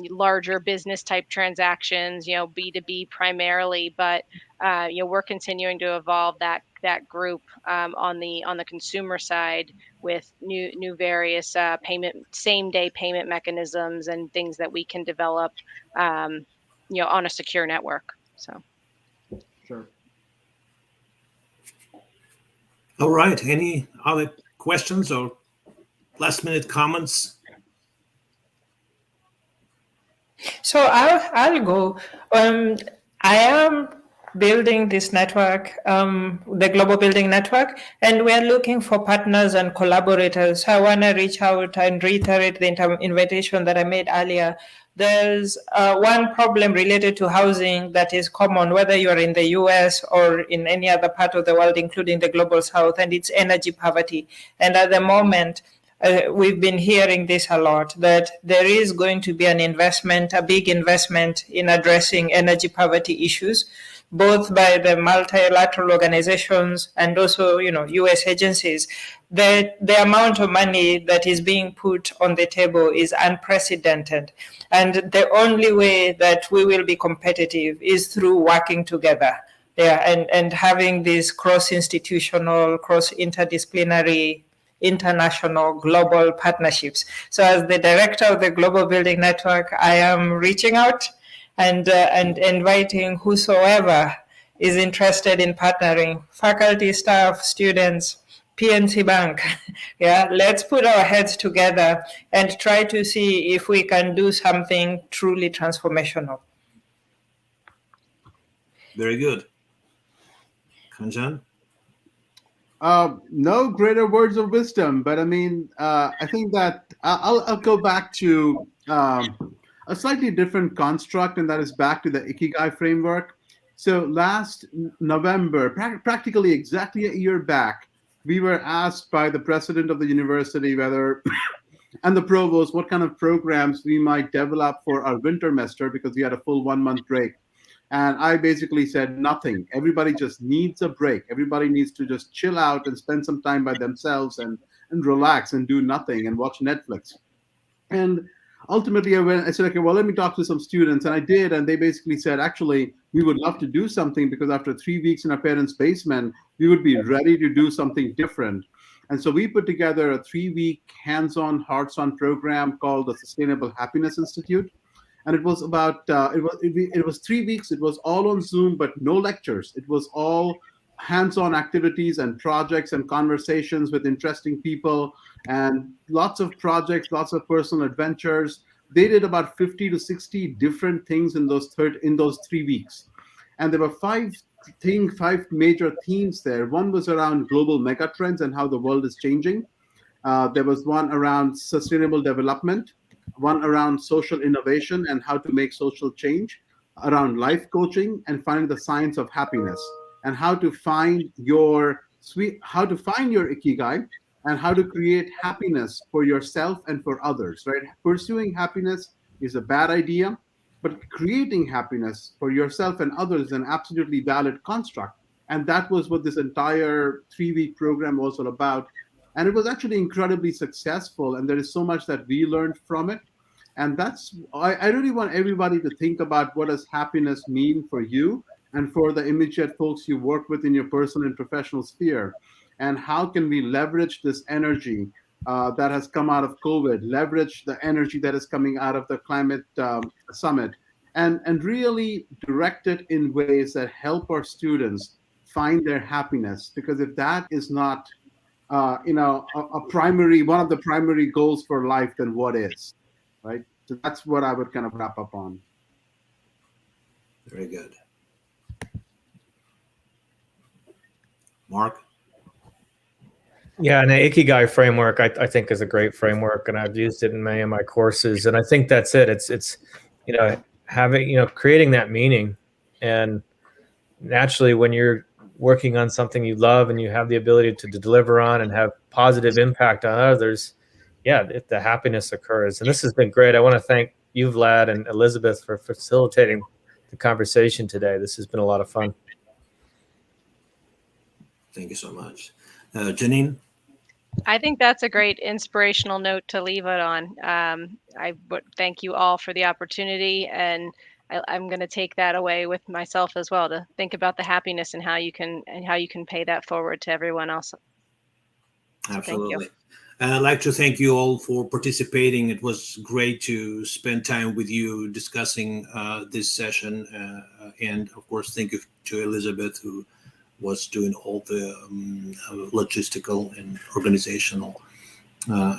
larger business type transactions, B2B primarily, but we're continuing to evolve that group on the consumer side with new various same day payment mechanisms and things that we can develop on a secure network. So. Sure. All right. Any other questions or last minute comments? So I'll go. I am building this network, the Global Building Network, and we are looking for partners and collaborators. So I want to reach out and reiterate the invitation that I made earlier. There's one problem related to housing that is common, whether you're in the US or in any other part of the world, including the Global South, and it's energy poverty. And at the moment, we've been hearing this a lot, that there is going to be a big investment in addressing energy poverty issues, both by the multilateral organizations and also, US agencies. The amount of money that is being put on the table is unprecedented. And the only way that we will be competitive is through working together. And having these cross-institutional, cross-interdisciplinary, international, global partnerships. So as the director of the Global Building Network, I am reaching out and inviting whosoever is interested in partnering, faculty, staff, students, PNC Bank. Let's put our heads together and try to see if we can do something truly transformational. Very good. Kanjan? No greater words of wisdom, but I mean, I think that I'll go back to a slightly different construct, and that is back to the Ikigai framework. So last November, practically exactly a year back, we were asked by the president of the university and the provost what kind of programs we might develop for our winter semester, because we had a full 1 month break. And I basically said nothing. Everybody just needs a break. Everybody needs to just chill out and spend some time by themselves and relax and do nothing and watch Netflix. And ultimately, I said, okay, well, let me talk to some students. And I did. And they basically said, actually, we would love to do something, because after 3 weeks in our parents' basement, we would be ready to do something different. And so we put together a 3-week hands-on, hearts-on program called the Sustainable Happiness Institute. And it was about it was 3 weeks. It was all on Zoom, but no lectures. It was all hands-on activities and projects and conversations with interesting people, and lots of projects, lots of personal adventures. They did about 50 to 60 different things in those 3 weeks, and there were five major themes there. One was around global megatrends and how the world is changing. There was one around sustainable development, one around social innovation and how to make social change, around life coaching, and finding the science of happiness, and how to find your ikigai, and how to create happiness for yourself and for others. Right? Pursuing happiness is a bad idea, but creating happiness for yourself and others is an absolutely valid construct. And that was what this entire 3-week program was all about. And it was actually incredibly successful, and there is so much that we learned from it. And I really want everybody to think about, what does happiness mean for you and for the immediate folks you work with in your personal and professional sphere, and how can we leverage this energy that has come out of COVID, leverage the energy that is coming out of the climate summit, and really direct it in ways that help our students find their happiness. Because if that is not one of the primary goals for life, then what is, right? So that's what I would kind of wrap up on. Very good. Mark? Yeah, and the Ikigai framework I think is a great framework, and I've used it in many of my courses. And I think that's it. It's having creating that meaning, and naturally when you're working on something you love and you have the ability to deliver on and have positive impact on others, the happiness occurs. And this has been great. I want to thank you, Vlad, and Elizabeth for facilitating the conversation today. This has been a lot of fun. Thank you so much. Janine? I think that's a great inspirational note to leave it on. I would thank you all for the opportunity, and I'm going to take that away with myself as well, to think about the happiness and how you can pay that forward to everyone else. Absolutely. I'd like to thank you all for participating. It was great to spend time with you discussing this session. And of course, thank you to Elizabeth, who was doing all the logistical and organizational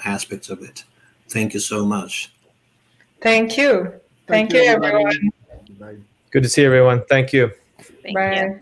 aspects of it. Thank you so much. Thank you. Thank you, everyone. Bye. Good to see everyone. Thank you. Thank Bye. you.